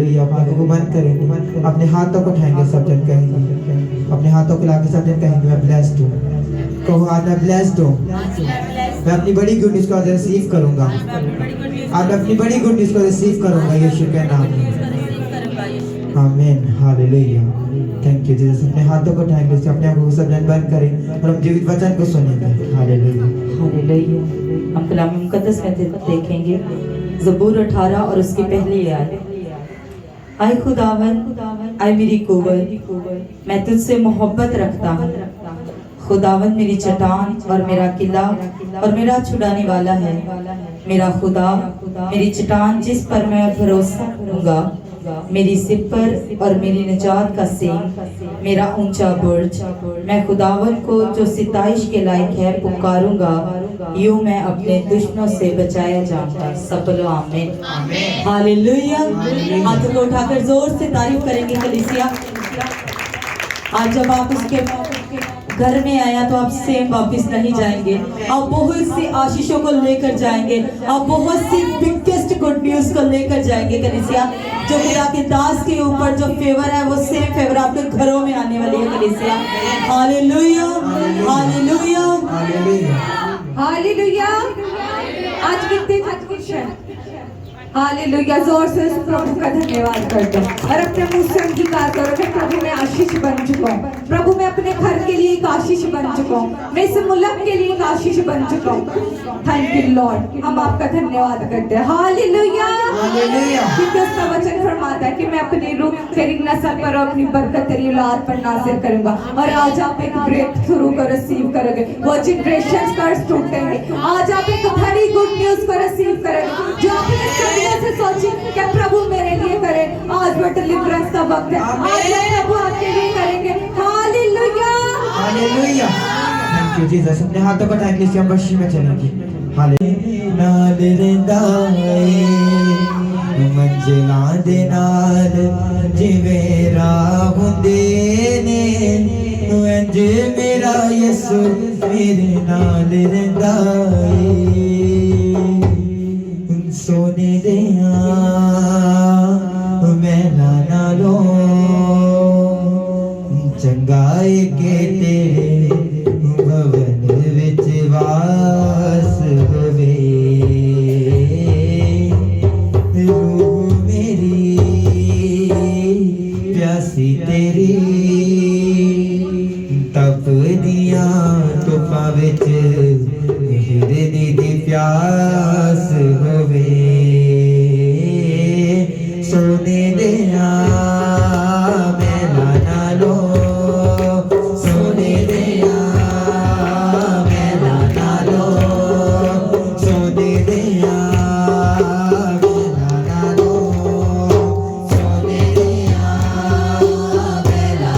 Hallelujah. अपने आंखों को बंद करेंगे, अपने हाथों को उठाएंगे, सब जन कहेंगे, अपने हाथों को लाके सब जन कहेंगे मैं ब्लेस्ड हूँ। कहो आज मैं ब्लेस्ड हूँ, मैं अपनी बड़ी गुड न्यूज़ को आज रिसीव करूंगा, आज मैं अपनी बड़ी गुड न्यूज़ को रिसीव करूंगा यीशु के नाम में। आमीन हालेलुया। Thank you Jesus. अपने हाथों को उठाएंगे, अपने आंखों को सब जन बंद करें और हम जीवित वचन को सुनेंगे। Hallelujah hallelujah. हम कलाम मुकद्दस में देखेंगे ज़बूर 18 और उसकी पहली आयत। आए खुदावन, आए मेरी कुव्वत, मैं तुझसे मोहब्बत रखता हूँ। खुदावन मेरी चट्टान और मेरा किला और मेरा छुड़ाने वाला है। मेरा खुदा मेरी चट्टान जिस पर मैं भरोसा करूँगा, मेरी सिपर और मेरी निजात का सींग, मेरा ऊंचा बुर्ज। मैं खुदावन को जो सिताइश के लायक है पुकारूंगा, यूं मैं अपने दुश्मनों से बचाया जाऊंगा। सब बोलो आमीन। हालेलुया। हाथों को उठाकर जोर से तारीफ करेंगे कलीसिया। आज जब आप उसके घर में आया तो आप सेम वापस नहीं जाएंगे, आप बहुत सी आशीषों को लेकर जाएंगे, आप बहुत सी बिगेस्ट गुड न्यूज को लेकर जाएंगे कलीसिया। जो खुदा के दास के ऊपर जो फेवर है वो सेम फेवर आपके घरों में आने वाली है कलीसिया। Hallelujah hallelujah hallelujah. आज कितने खुश हैं। हालेलुया। जोर से उस प्रभु का धन्यवाद कर दो और अपने मुंह से अंगीकार करो कि प्रभु मैं आशीष बन चुका हूँ, प्रभु मैं अपने घर के लिए एक आशीष बन चुका हूँ, मैं इस मुल्क के लिए एक आशीष बन चुका हूँ। Thank you Lord. हम आपका धन्यवाद करते हैं। हालेलुया। क्योंकि उसका वचन फरमाता है कि मैं अपनी रूह तेरी नस्ल पर और अपनी बरकत तेरी औलाद पर नाज़िल करूंगा। और आज आप एक ब्रेक थ्रू को रिसीव करोगे, वो जनरेशंस कर्स टूटेंगे। आज आप एक बड़ी गुड न्यूज को रिसीव करोगे जो आपने से सोची कि प्रभु मेरे लिए करे। आज वो डिलीवरेंस का वक्त है, आज प्रभु आपके लिए करेंगे। Hallelujah hallelujah. Thank you Jesus. अपने हाथों को उठाएंगे, हम वर्शिप में चलेंगे। हालेलुया। नाल रिंदाए मंजिलां दे नाल जिवें राह हुंदे ने, इंज मेरा यीशु मेरे नाल रिंदाए। सोने दिया मैला नालो चंगाई के तेरे भवन विच वास होवे। रूह मेरी प्यासी तेरी तप दिया तुफां विच हिरनी दी प्यास होवे। सोने दिया मैला नालो, सोने दिया मैला नालो, सोने दिया मैला नालो, सोने दिया मैला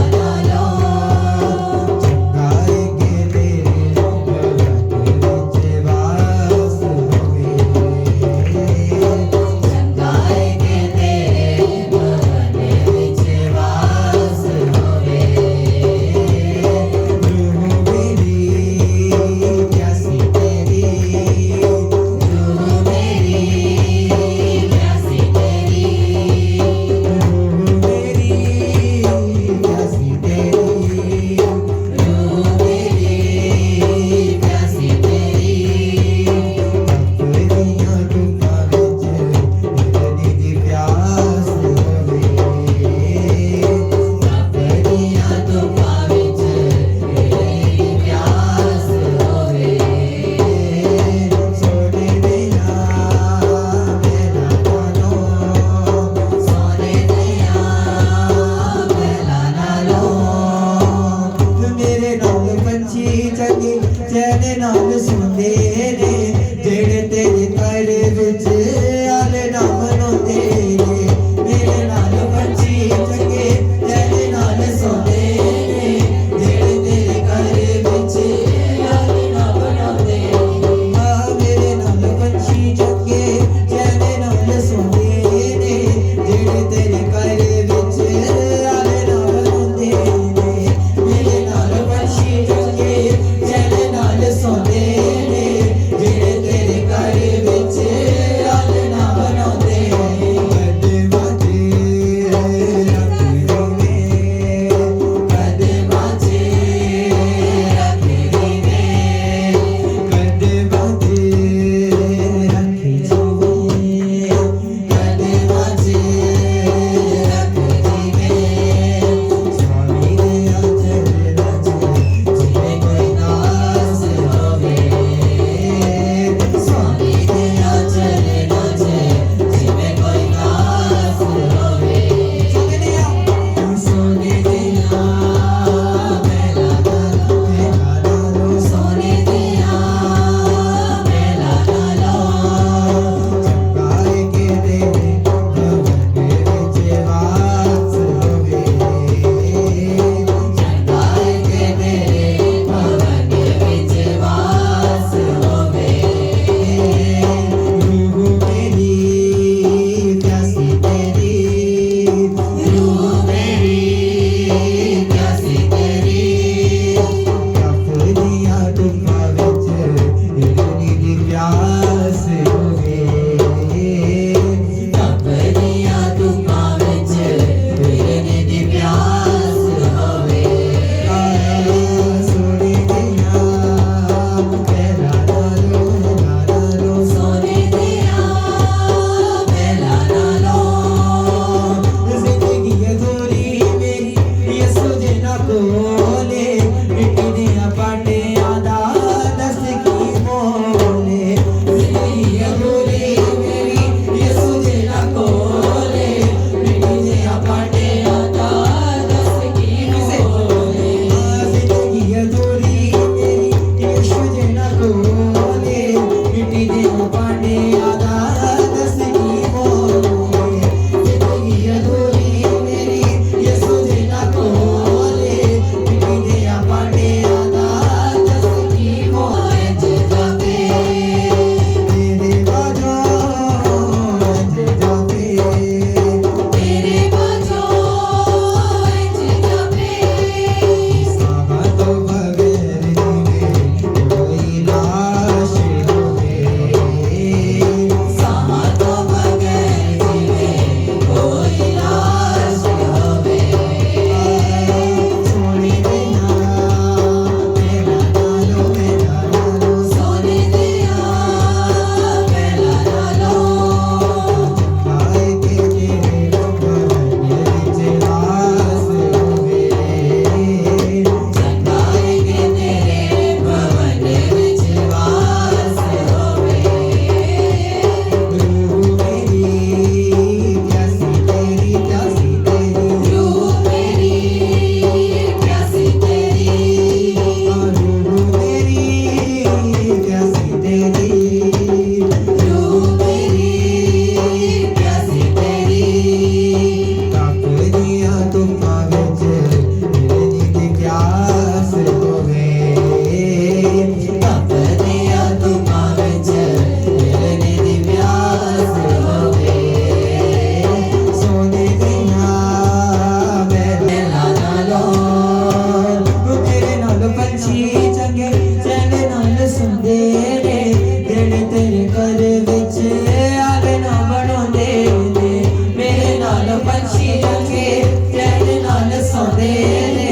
पंछी रखे चैन नाल सौंदे ने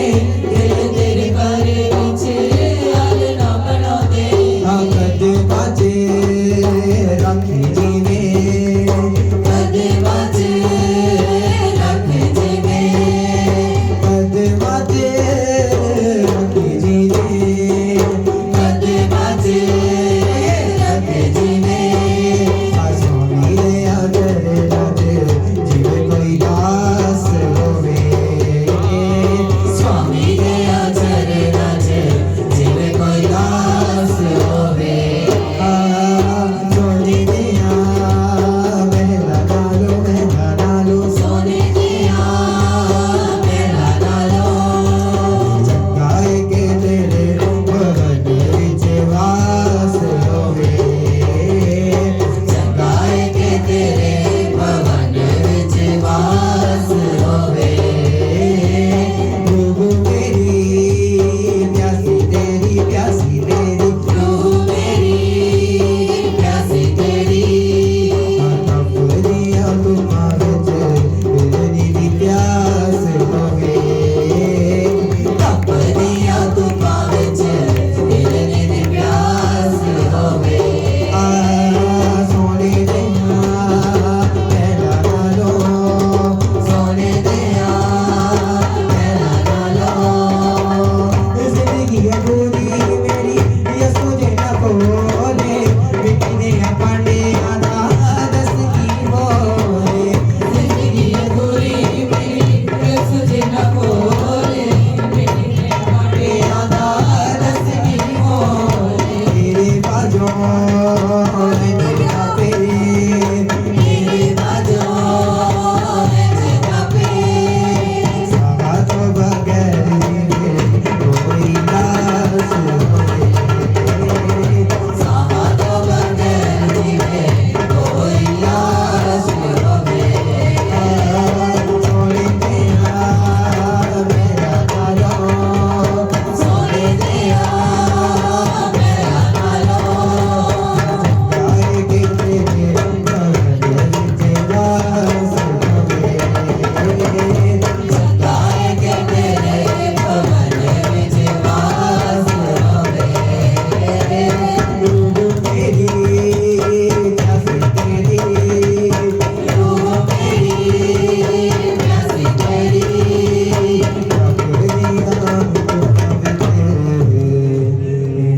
दिल तेरे घर विच आलना बनांदे कद बाजे रखे जीवे कद बाजे रखे जीवे कद बाजे रखे जीवे कद बाजे रखे जीवे स्वामी रे आदर राजे जीवे कोई दास होवे स्वामी रे आदर राजे जीवे कोई दास होवे सोने दिया मेला डालो सोने दिया मेला डालो चंगाई के तेरे भवन विच वास होवे चंगाई के तेरे भवन विच वास होवे रूह मेरी प्यासी तेरी रूह मेरी प्यासी तेरी नफरिया तुमा विच बिरनी दी प्यास होवे नफरिया तुमा विच बिरनी दी प्यास होवे सोने दिया मेला डालो सोने दिया मेला डालो जिंदगी है पूरी मेरी ये सोचे ना बोले मिट्टी ने पांडे आधा दस की बोले जिंदगी है पूरी मेरी ये सोचे ना बोले मिट्टी ने पांडे आधा दस की बोले तेरे बाजों में तेरा पे मेरे बाजों में तेरा पे सावा तो बगैर जीवे कोई दास होवे सावा तो बगैर जीवे कोई दास होवे सोने दिया मेरा डालो सोने दिया मेरा डालो चंगाई के तेरे भवन विच वास होवे चंगाई के तेरे भवन विच वास होवे रूह मेरी प्यासी तेरी रूह मेरी प्यासी तेरी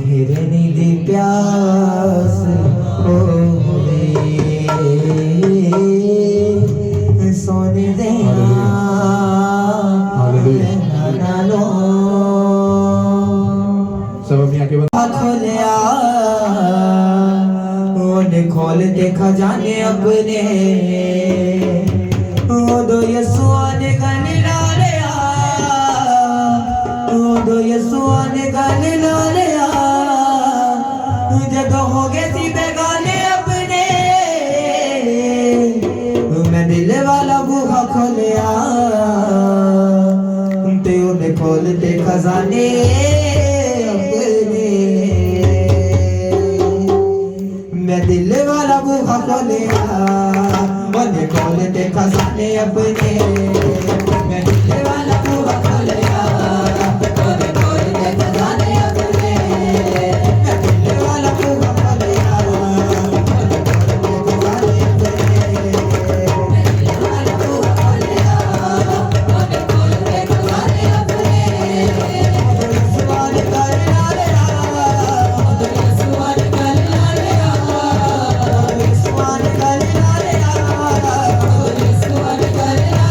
हिरनी दी प्यास होवे सोने देना डालो सब अपनी आंखें बंद खोलिया ओने खोल देखा जाने अपने ओ दो यीशुआ ने गल ला लिया ओ दो यीशुआ ने गल ला लिया जदों हो गए सी बेगाने अपने मैं दिल वाला बूहा खोलिया ते उन्हें खोलते खजाने अपने मैं दिल वाला बूहा खोलिया उन्हें खोलते खजाने अपने मैं दिल वाला बूहा खोलिया उन्हें खोलते खजाने अपने मैं दिल वाला बूहा खोलिया उन्हें खोलते खजाने अपने मैं दिल वाला बूहा खोलिया उन्हें खोलते खजाने अपने सुवाल कर ला सुवाल कर ला सुवाल कर ला सुवाल कर ला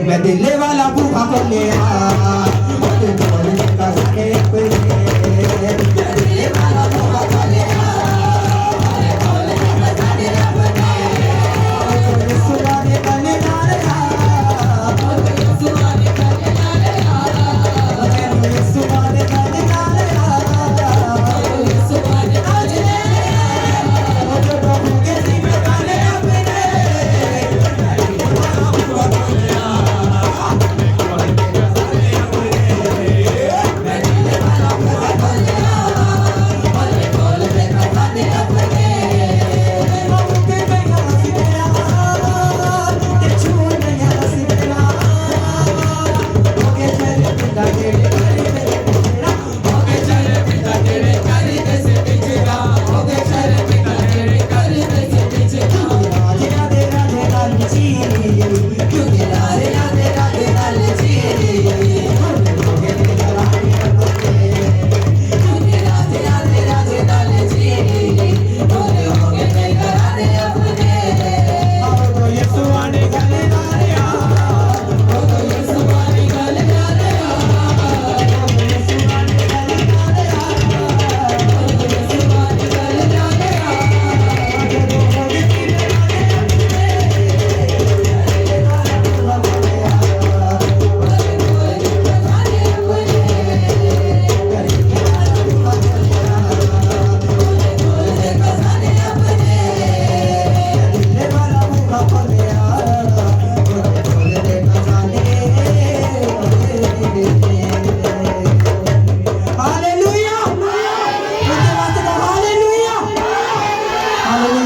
मैं दिले वाला भूखा खोलिया ओके बोल का जाने अपने मैं दिले वाला भूखा खोलिया ओके बोल का जाने अपने सुनाने वाले नारे सुनाने वाले नारे सुनाने वाले नारे सुनाने वाले ओके प्रभु के सीने वाले अपने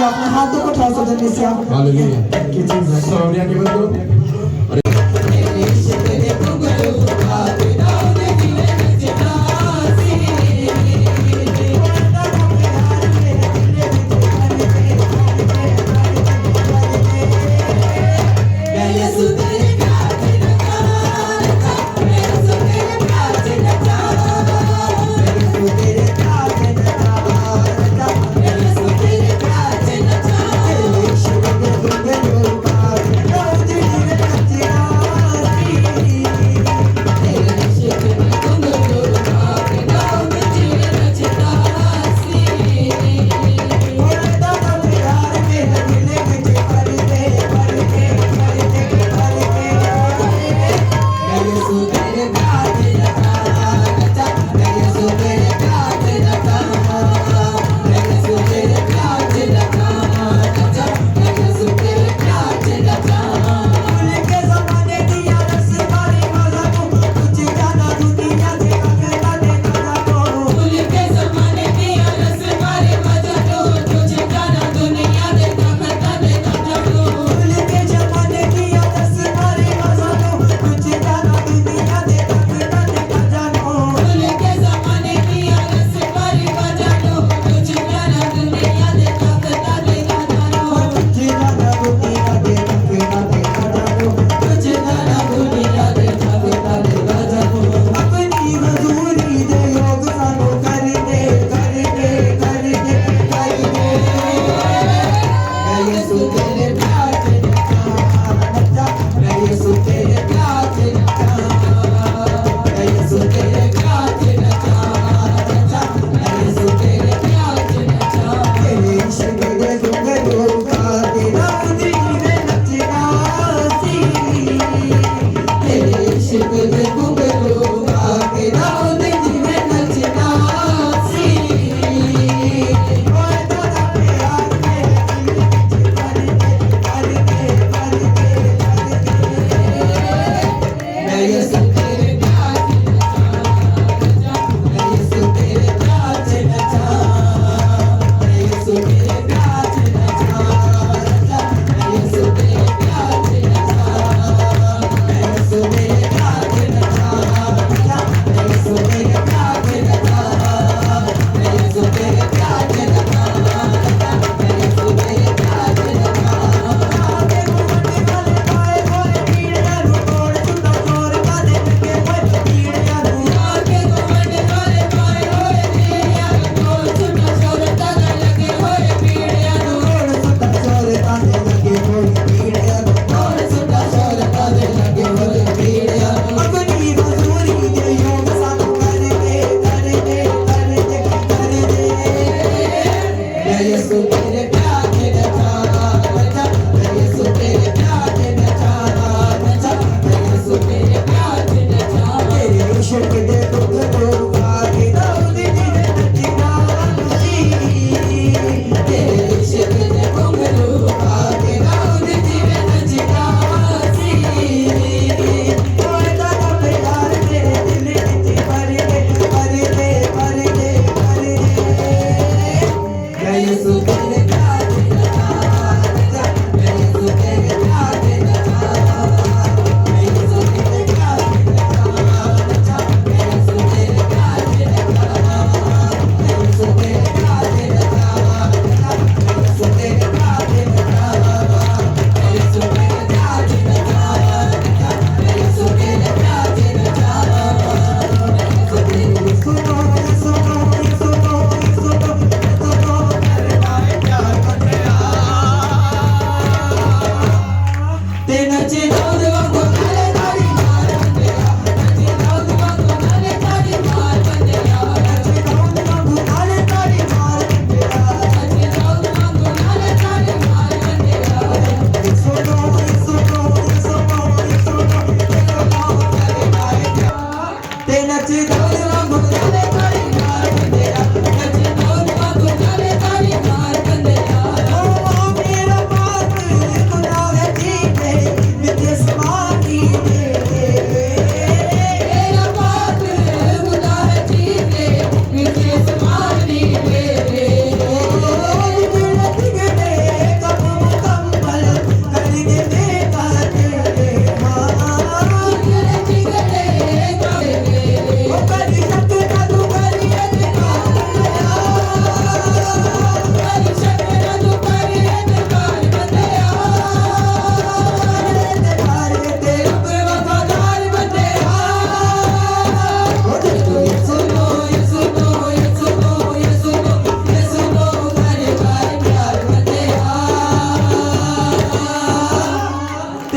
अपने हाथों को उठाओ सदन में से आप Hallelujah. Thank you, Jesus. Soria के बंदो तेरे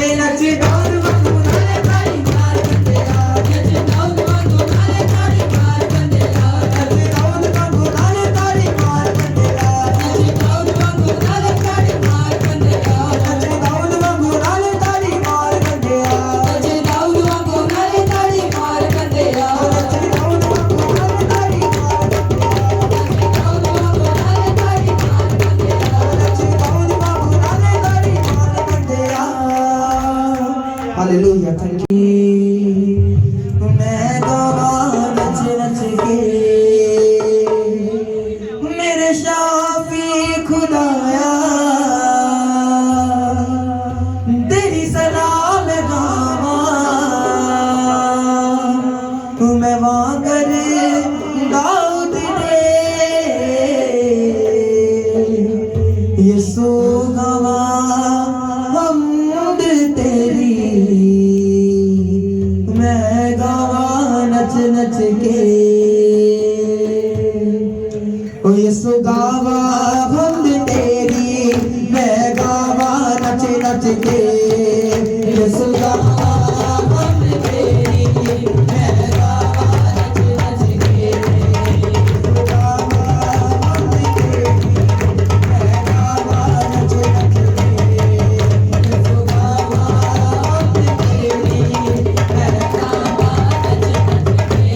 अरे नच दाऊद वांगू नाले ताड़ी मार बंदेया नच दाऊद वांगू नाले ताड़ी मार बंदेया नच दाऊद वांगू नाले ताड़ी मार बंदेया नच दाऊद वांगू नाले ताड़ी मार बंदेया नच दाऊद वांगू नाले ताड़ी मार बंदेया नच दाऊद वांगू नाले ताड़ी मार बंदेया नच दाऊद वांगू नाले ताड़ी मार हालेलुया थैंक यू मैं गावा नच नच के मेरे शाफी खुदाया तेरी सलाम गावा मैं वांगर दाऊद ने यीशु गावा हमद तेरी मैं गावा नच नच के ओ यीशु गावा हमद तेरी मैं गावा नच नच के यीशु गावा हमद तेरी मैं गावा नच नच के यीशु गावा हमद तेरी मैं गावा नच नच के यीशु गावा हमद तेरी मैं गावा नच नच के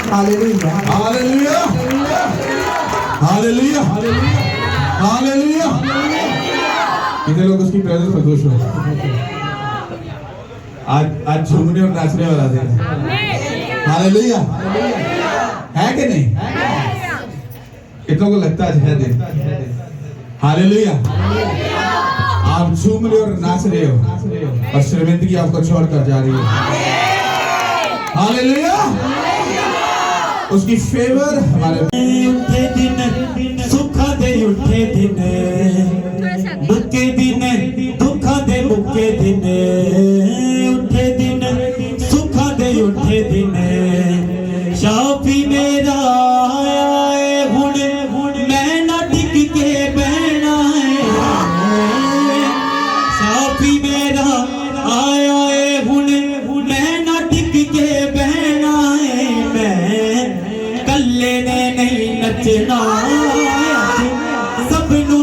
हालेलुया हालेलुया हालेलुया हालेलुया। कितने लोग उसकी प्रेजेंस में खुश हो? आज झूमने और नाचने वाला दिन है। हालेलुया है कि नहीं? कितनों को लगता है आज है दिन? हालेलुया। आप झूम रहे हो और नाच रहे हो और शर्मिंदगी आपको छोड़कर जा रही है। हालेलुया। उसकी फेवर हमारे उठे दिन सुखा दे उठे दिन मुक्के दिन दुखा दे मुक्के दिन उठे दिन सुखा दे उठे दिन शाफी मेरा आया है हुण मैं ना टिक के बहना है। शाफी मेरा आया है हुण मैं ना टिक के बहना है। मैं कल्ले ने नहीं नचना सब नू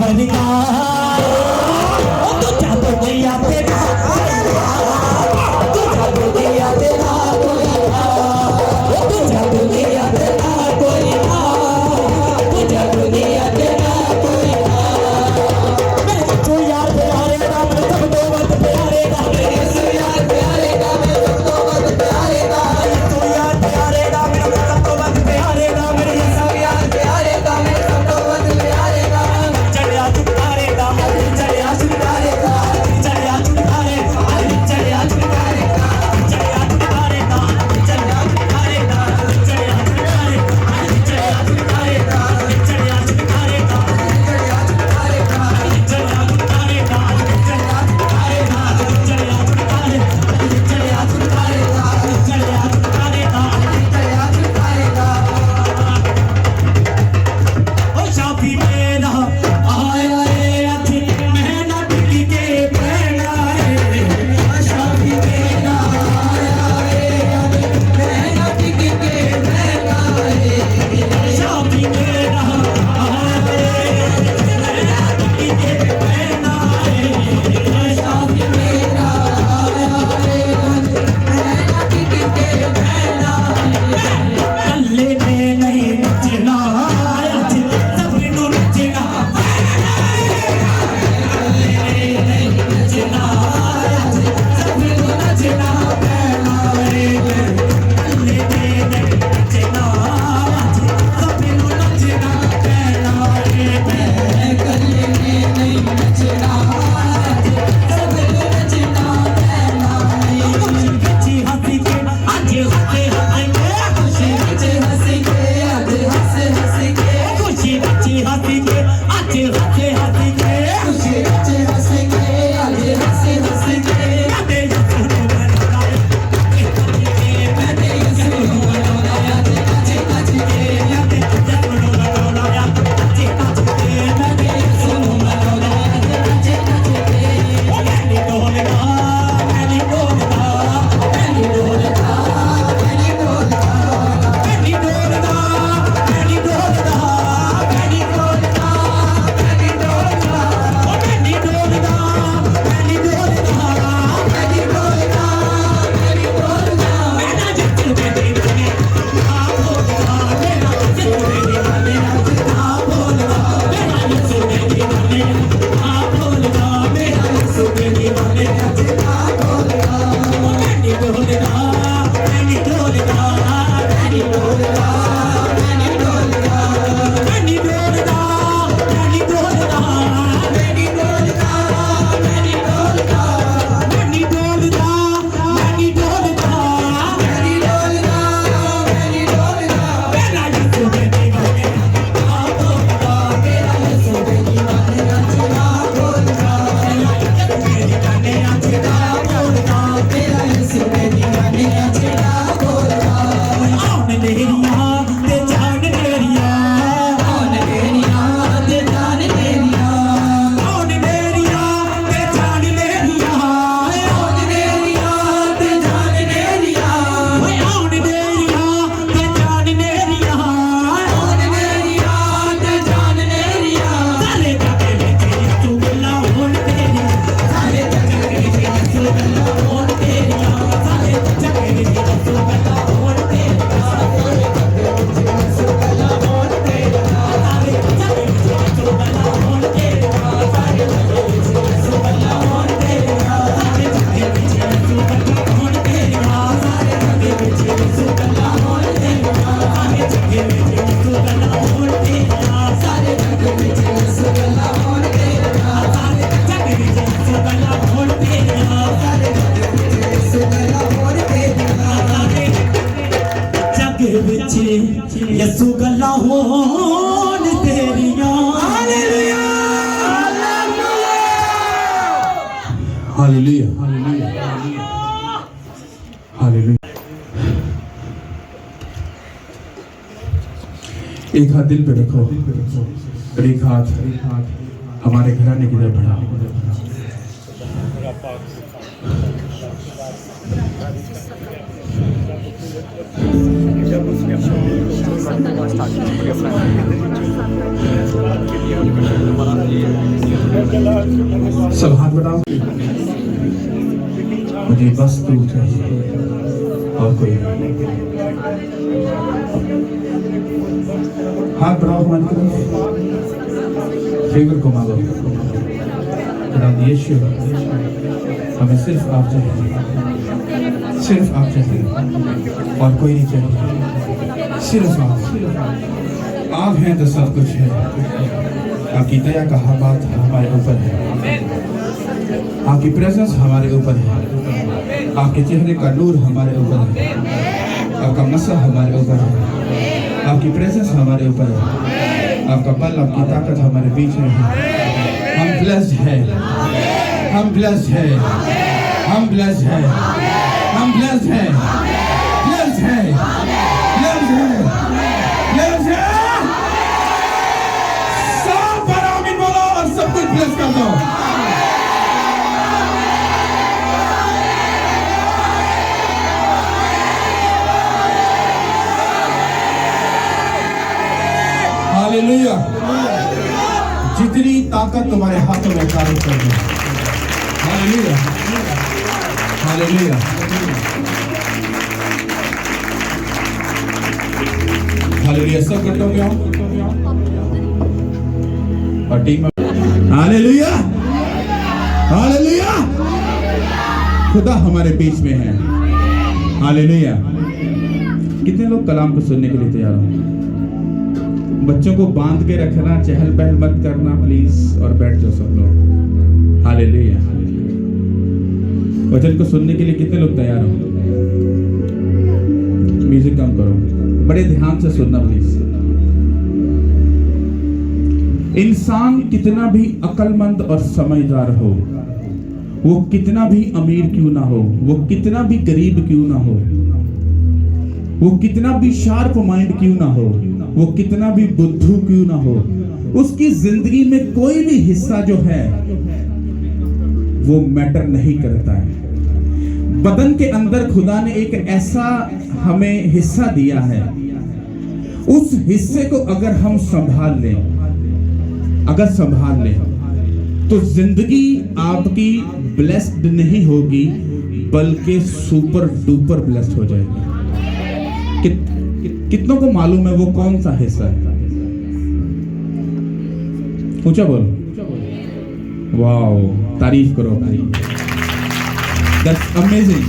वर्गा तू जादू गया तेरा तू जादू गया तेरा तू जादू गया तेरा कोई ना तू जादू गया तेरा कोई ना मेरे बच्चों यार प्यारे का मेरे सब तो बहुत प्यारे का मेरे सब यार प्यारे का मेरे सब तो बहुत प्यारे का तो यार प्यारे का मेरे सब तो बहुत प्यारे का मेरे सब यार प्यारे का मेरे सब तो बहुत प्यारे का चढ़िया चुकारे का चढ़िया चुकारे का चढ़िया चुकारे चढ़िया चुकारे का चढ़िया चुकारे का चढ़िया चुकारे का चढ़िया चुकारे चढ़िया चुकारे का चढ़िया चुकारे का चढ़िया चुकारे का चढ़िया चुकारे का चढ़िया चुकारे का चढ़िया चुकारे चढ़िया चुकारे का चढ़िया चुकारे का चढ़िया चुकारे का ओ शादी मेरा आया रे अथी महना टिकी के पहना रे शादी मेरा आया रे महना टिकी के पहना रे शादी मेरा आया रे महना टिकी के पहना रे शादी मेरा आया रे महना टिकी के पहना रे कल्ले ने नहीं नचना सबनू नचना नचना सबनू नचना पहना रे कल्ले ने नहीं नचना सबनू नचना पहना रे कल्ले ने नहीं नचना सबनू नचना पहना रे खुशी हंसी के आज हंसे हंसेंगे खुशी हंसी के आज हंसे हंसी के खुशी हंसी के आज हंसे हंसी के खुशी हंसी के आज हंसे हंसी के यादे यीशु बनाया यादे यीशु बनाया काचे काचे के यादे यीशु बनाया काचे काचे के यादे यीशु बनाया काचे काचे के मैंने डोलगा मैंने डोलगा मैंने डोलगा मैंने डोलगा मैंने डोलगा मैंने डोलगा मैंने डोलगा मैंने डोलगा ओ मैंने डोलगा मैंने डोलगा मैंने डोलगा मैंने डोलगा मेरा जितने दीवाने आ बोलगा मेरा जितने दीवाने आ बोलगा मेरा जितने दीवाने आ बोलगा मेरा जितने दीवाने आ बोलगा ओ मैंने डोलगा मैंने डोलगा मैंने डोलगा मैंने डोलगा मैंने डोलगा मैंने डोलगा मैंने डोलगा मैंने डोलगा मैंने डोलगा मैंने डोलगा मैंने डोलगा मैंने डोलगा मेरा यीशु दीवाने आ बोलगा मेरा यीशु दीवाने आ बोलगा मेरा यीशु दीवाने आ बोलगा मेरा यीशु दीवाने आ बोलगा आउन लेरिया ते जान लेरिया आउन लेरिया ते जान लेरिया आउन लेरिया ते जान लेरिया आउन लेरिया ते जान लेरिया ओए आउन लेरिया ते जान लेरिया आउन लेरिया ते जान लेरिया सारे जग विच यीशु गल्लां होण तेरियां सारे जग विच यीशु गल्लां होण तेरियां सारे जग विच यीशु गल्लां होण तेरियां सारे जग विच यीशु गल्लां होण तेरियां सारे जग विच यीशु गल्लां होण तेरियां सारे जग विच यीशु गल्लां होण तेरियां सारे जग विच यीशु गल्लां होण तेरियां सारे जग विच यीशु गल्लां होण तेरियां सारे जग विच यीशु गल्लां होण तेरियां सारे जग विच यीशु गल्लां होण तेरियां सारे जग विच यीशु गल्लां होण तेरियां सारे जग विच यीशु गल्लां होण तेरियां सारे जग विच यीशु गल्लां होण तेरियां हालेलुया हालेलुया हालेलुया एक हाथ दिल पे रखो और एक हाथ हमारे घराने की तरफ बढ़ाओ सब हाथ बढ़ाओ। मुझे बस तू चाहिए और कोई नहीं। हाथ बढ़ाओ मन करो, फेवर को मांगो। खुदावंद यीशु, हमें सिर्फ आप चाहिए, सिर्फ आप चाहिए और कोई नहीं चाहिए, सिर्फ आप हैं तो सब कुछ है। आपकी दया का हाथ हमारे ऊपर है, आपकी प्रेजेंस हमारे ऊपर है, आपके चेहरे का नूर हमारे ऊपर है, आपका मसा हमारे ऊपर है, आपकी प्रेजेंस हमारे ऊपर है, आपका बल, आपकी ताकत हमारे बीच में है। हम ब्लेस्ड है, हम ब्लेस्ड है, हम ब्लेस्ड है, हम ब्लेस्ड है, ब्लेस्ड है, ब्लेस्ड है, ब्लेस्ड है। सब पर आमीन बोलो और सब कुछ ब्लेस कर दो। हालेलुया। जितनी ताकत तुम्हारे हाथों में कार्य कर रही है। Hallelujah, hallelujah. हालेलुया। सब गड्ढों में आओ और टीम। Hallelujah, hallelujah. खुदा हमारे बीच में है। हालेलुया। कितने लोग कलाम को सुनने के लिए तैयार हो? बच्चों को बांध के रखना, चहल पहल मत करना प्लीज, और बैठ जाओ सब लोग। हालेलुया। वचन को सुनने के लिए कितने लोग तैयार हो? म्यूजिक कम करो, बड़े ध्यान से सुनना प्लीज। इंसान कितना भी अक्लमंद और समझदार हो, वो कितना भी अमीर क्यों ना हो, वो कितना भी गरीब क्यों ना हो, वो कितना भी शार्प माइंड क्यों ना हो, वो कितना भी बुद्धू क्यों ना हो, उसकी जिंदगी में कोई भी हिस्सा जो है वो मैटर नहीं करता है। बदन के अंदर खुदा ने एक ऐसा हमें हिस्सा दिया है, उस हिस्से को अगर हम संभाल लें, अगर संभाल लें, तो जिंदगी आपकी ब्लेस्ड नहीं होगी बल्कि सुपर डुपर ब्लेस्ड हो जाएगी। कितनों को मालूम है वो कौन सा हिस्सा है? ऊंचा बोलो। वाओ, तारीफ करो भाई, दैट्स अमेजिंग।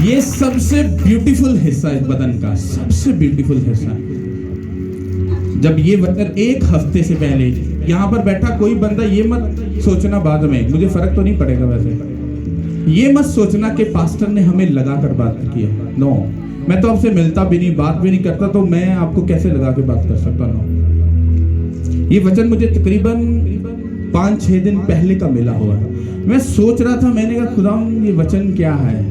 ये सबसे ब्यूटीफुल हिस्सा है बदन का, सबसे ब्यूटीफुल हिस्सा। जब ये वचन एक हफ्ते से पहले यहाँ पर बैठा कोई बंदा, ये मत सोचना बाद में मुझे फर्क तो नहीं पड़ेगा, वैसे ये मत सोचना कि पास्टर ने हमें लगाकर बात किया। नो, मैं तो आपसे मिलता भी नहीं, बात भी नहीं करता, तो मैं आपको कैसे लगा के बात कर सकता हूँ? ये वचन मुझे तकरीबन 5-6 दिन पहले का मिला हुआ है। मैं सोच रहा था, मैंने कहा खुदा ये वचन क्या है?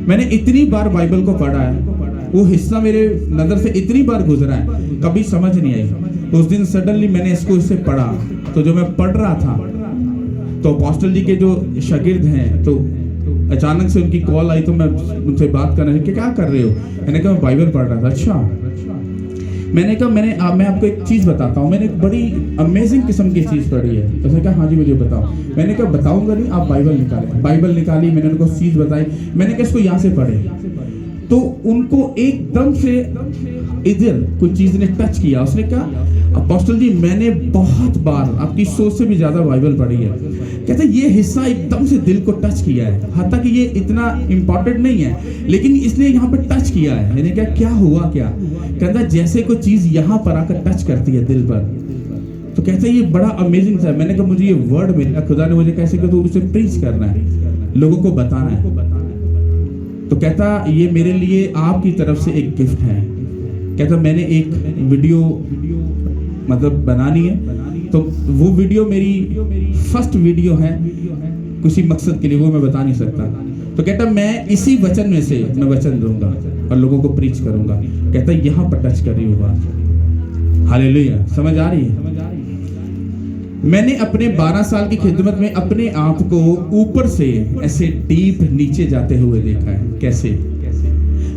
मैंने इतनी बार बाइबल को पढ़ा है, वो हिस्सा मेरे नजर से इतनी बार गुजरा है, कभी समझ नहीं आई। उस दिन सडनली मैंने इसको इससे पढ़ा, तो जो मैं पढ़ रहा था तो अपोस्टल जी के जो शागिर्द हैं, तो अचानक से उनकी कॉल आई, तो मैं उनसे बात करने लगी, क्या कर रहे हो? मैंने कहा मैं बाइबल पढ़ रहा था। अच्छा, मैंने कहा मैं आपको एक चीज़ बताता हूँ, मैंने एक बड़ी अमेजिंग किस्म की चीज़ पढ़ी है। उसने कहा हाँ जी मुझे बताओ। मैंने कहा बताऊंगा नहीं, आप बाइबल निकालें। बाइबल निकाली, मैंने उनको चीज़ बताई, मैंने कहा इसको यहाँ से पढ़े, तो उनको एकदम से इधर कोई चीज़ ने टच किया। उसने कहा अपोस्टल जी मैंने बहुत बार आपकी सोच से भी ज़्यादा बाइबल पढ़ी है। कहते ये हिस्सा एकदम से दिल को टच किया है, हालांकि ये इतना इम्पोर्टेंट नहीं है, लेकिन इसने यहाँ पे टच किया है। मैंने कहा क्या हुआ? क्या कहता जैसे कोई चीज़ यहाँ पर आकर टच करती है दिल पर, तो कहते ये बड़ा अमेजिंग था। मैंने कहा मुझे ये वर्ड मिला, खुदा ने मुझे कैसे कहा तो उसे प्रीच करना है, लोगों को बताना है। तो कहता ये मेरे लिए आपकी तरफ से एक गिफ्ट है। कहता मैंने एक वीडियो मतलब बनानी है, तो वो वीडियो मेरी फर्स्ट वीडियो है किसी मकसद के लिए, वो मैं बता नहीं सकता। तो कहता मैं इसी वचन में से मैं वचन दूंगा और लोगों को प्रीच करूंगा। कहता यहाँ पर टच कर रही हूँ बात। हालेलुया, समझ आ रही है? मैंने अपने 12 साल की खिदमत में अपने आप को ऊपर से ऐसे डीप नीचे जाते हुए देखा है। कैसे?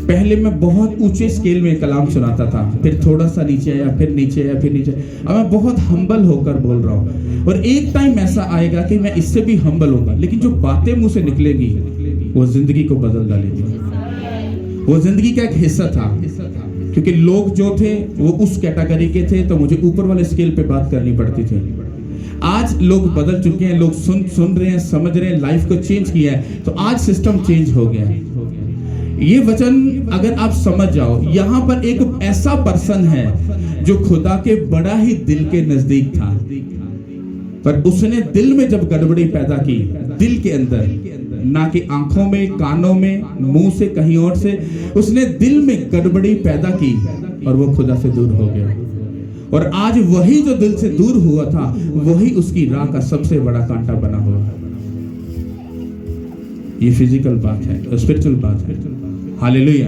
पहले मैं बहुत ऊंचे स्केल में कलाम सुनाता था, फिर थोड़ा सा नीचे आया, फिर नीचे आया, फिर नीचे। अब मैं बहुत हम्बल होकर बोल रहा हूँ, और एक टाइम ऐसा आएगा कि मैं इससे भी हम्बल होगा, लेकिन जो बातें मुंह से निकलेगी वो जिंदगी को बदल डालेगी। वो जिंदगी का एक हिस्सा था, क्योंकि लोग जो थे वो उस कैटेगरी के थे, तो मुझे ऊपर वाले स्केल पे बात करनी पड़ती थी। आज लोग बदल चुके हैं, लोग सुन रहे हैं, समझ रहे हैं, लाइफ को चेंज किया है, तो आज सिस्टम चेंज हो गया है। ये वचन अगर आप समझ जाओ, यहाँ पर एक ऐसा पर्सन है जो खुदा के बड़ा ही दिल के नजदीक था, पर उसने दिल में जब गड़बड़ी पैदा की, दिल के अंदर, ना कि आंखों में, कानों में, मुंह से, कहीं और से, उसने दिल में गड़बड़ी पैदा की और वो खुदा से दूर हो गया। और आज वही जो दिल से दूर हुआ था, वही उसकी राह का सबसे बड़ा कांटा बना हुआ है। ये फिजिकल बात है, स्पिरिचुअल बात है। हालेलुया।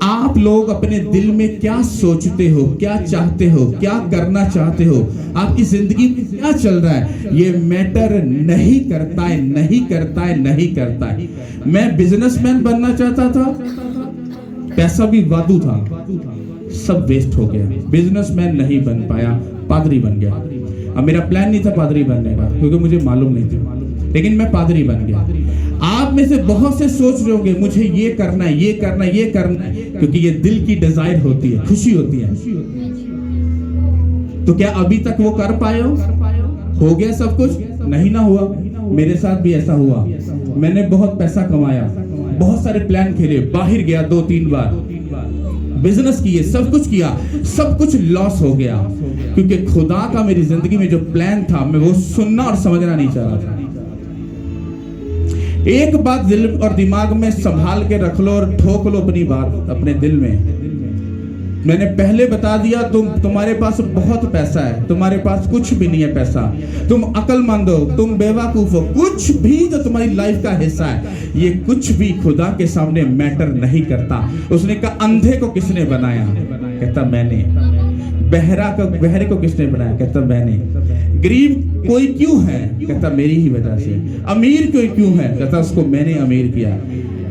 आप लोग अपने दिल में क्या सोचते हो, क्या चाहते हो, क्या करना चाहते हो, आपकी जिंदगी में क्या चल रहा है, ये मैटर नहीं करता है, नहीं करता है, नहीं करता है। मैं बिजनेसमैन बनना चाहता था, पैसा भी वादू था, सब वेस्ट हो गया, बिजनेसमैन नहीं बन पाया, पादरी बन गया। अब मेरा प्लान नहीं था पादरी बनने का, क्योंकि मुझे मालूम नहीं था, लेकिन मैं पादरी बन गया। आप में से बहुत से सोच रहे होंगे मुझे ये करना है, ये करना है, ये करना है, क्योंकि ये दिल की डिजायर होती है, खुशी होती है। तो क्या अभी तक वो कर पाए हो गया सब कुछ? नहीं ना हुआ। मेरे साथ भी ऐसा हुआ। मैंने बहुत पैसा कमाया, बहुत सारे प्लान खेले, बाहर गया 2-3 बार, बिजनेस किए, सब कुछ किया, सब कुछ लॉस हो गया, क्योंकि खुदा का मेरी जिंदगी में जो प्लान था, मैं वो सुनना और समझना नहीं चाह रहा था। एक बात दिल और दिमाग में संभाल के रख लो और ठोक लो अपनी बात अपने दिल में। मैंने पहले बता दिया, तुम्हारे पास बहुत पैसा है, तुम्हारे पास कुछ भी नहीं है पैसा, तुम अक्लमंद हो, तुम बेवकूफ हो, कुछ भी जो तुम्हारी लाइफ का हिस्सा है, ये कुछ भी खुदा के सामने मैटर नहीं करता। उसने कहा अंधे को किसने बनाया? कहता मैंने। बहरे को किसने बनाया? कहता मैंने। गरीब कोई क्यों है? कहता मेरी ही वजह से। अमीर कोई क्यों है? कहता उसको मैंने अमीर किया।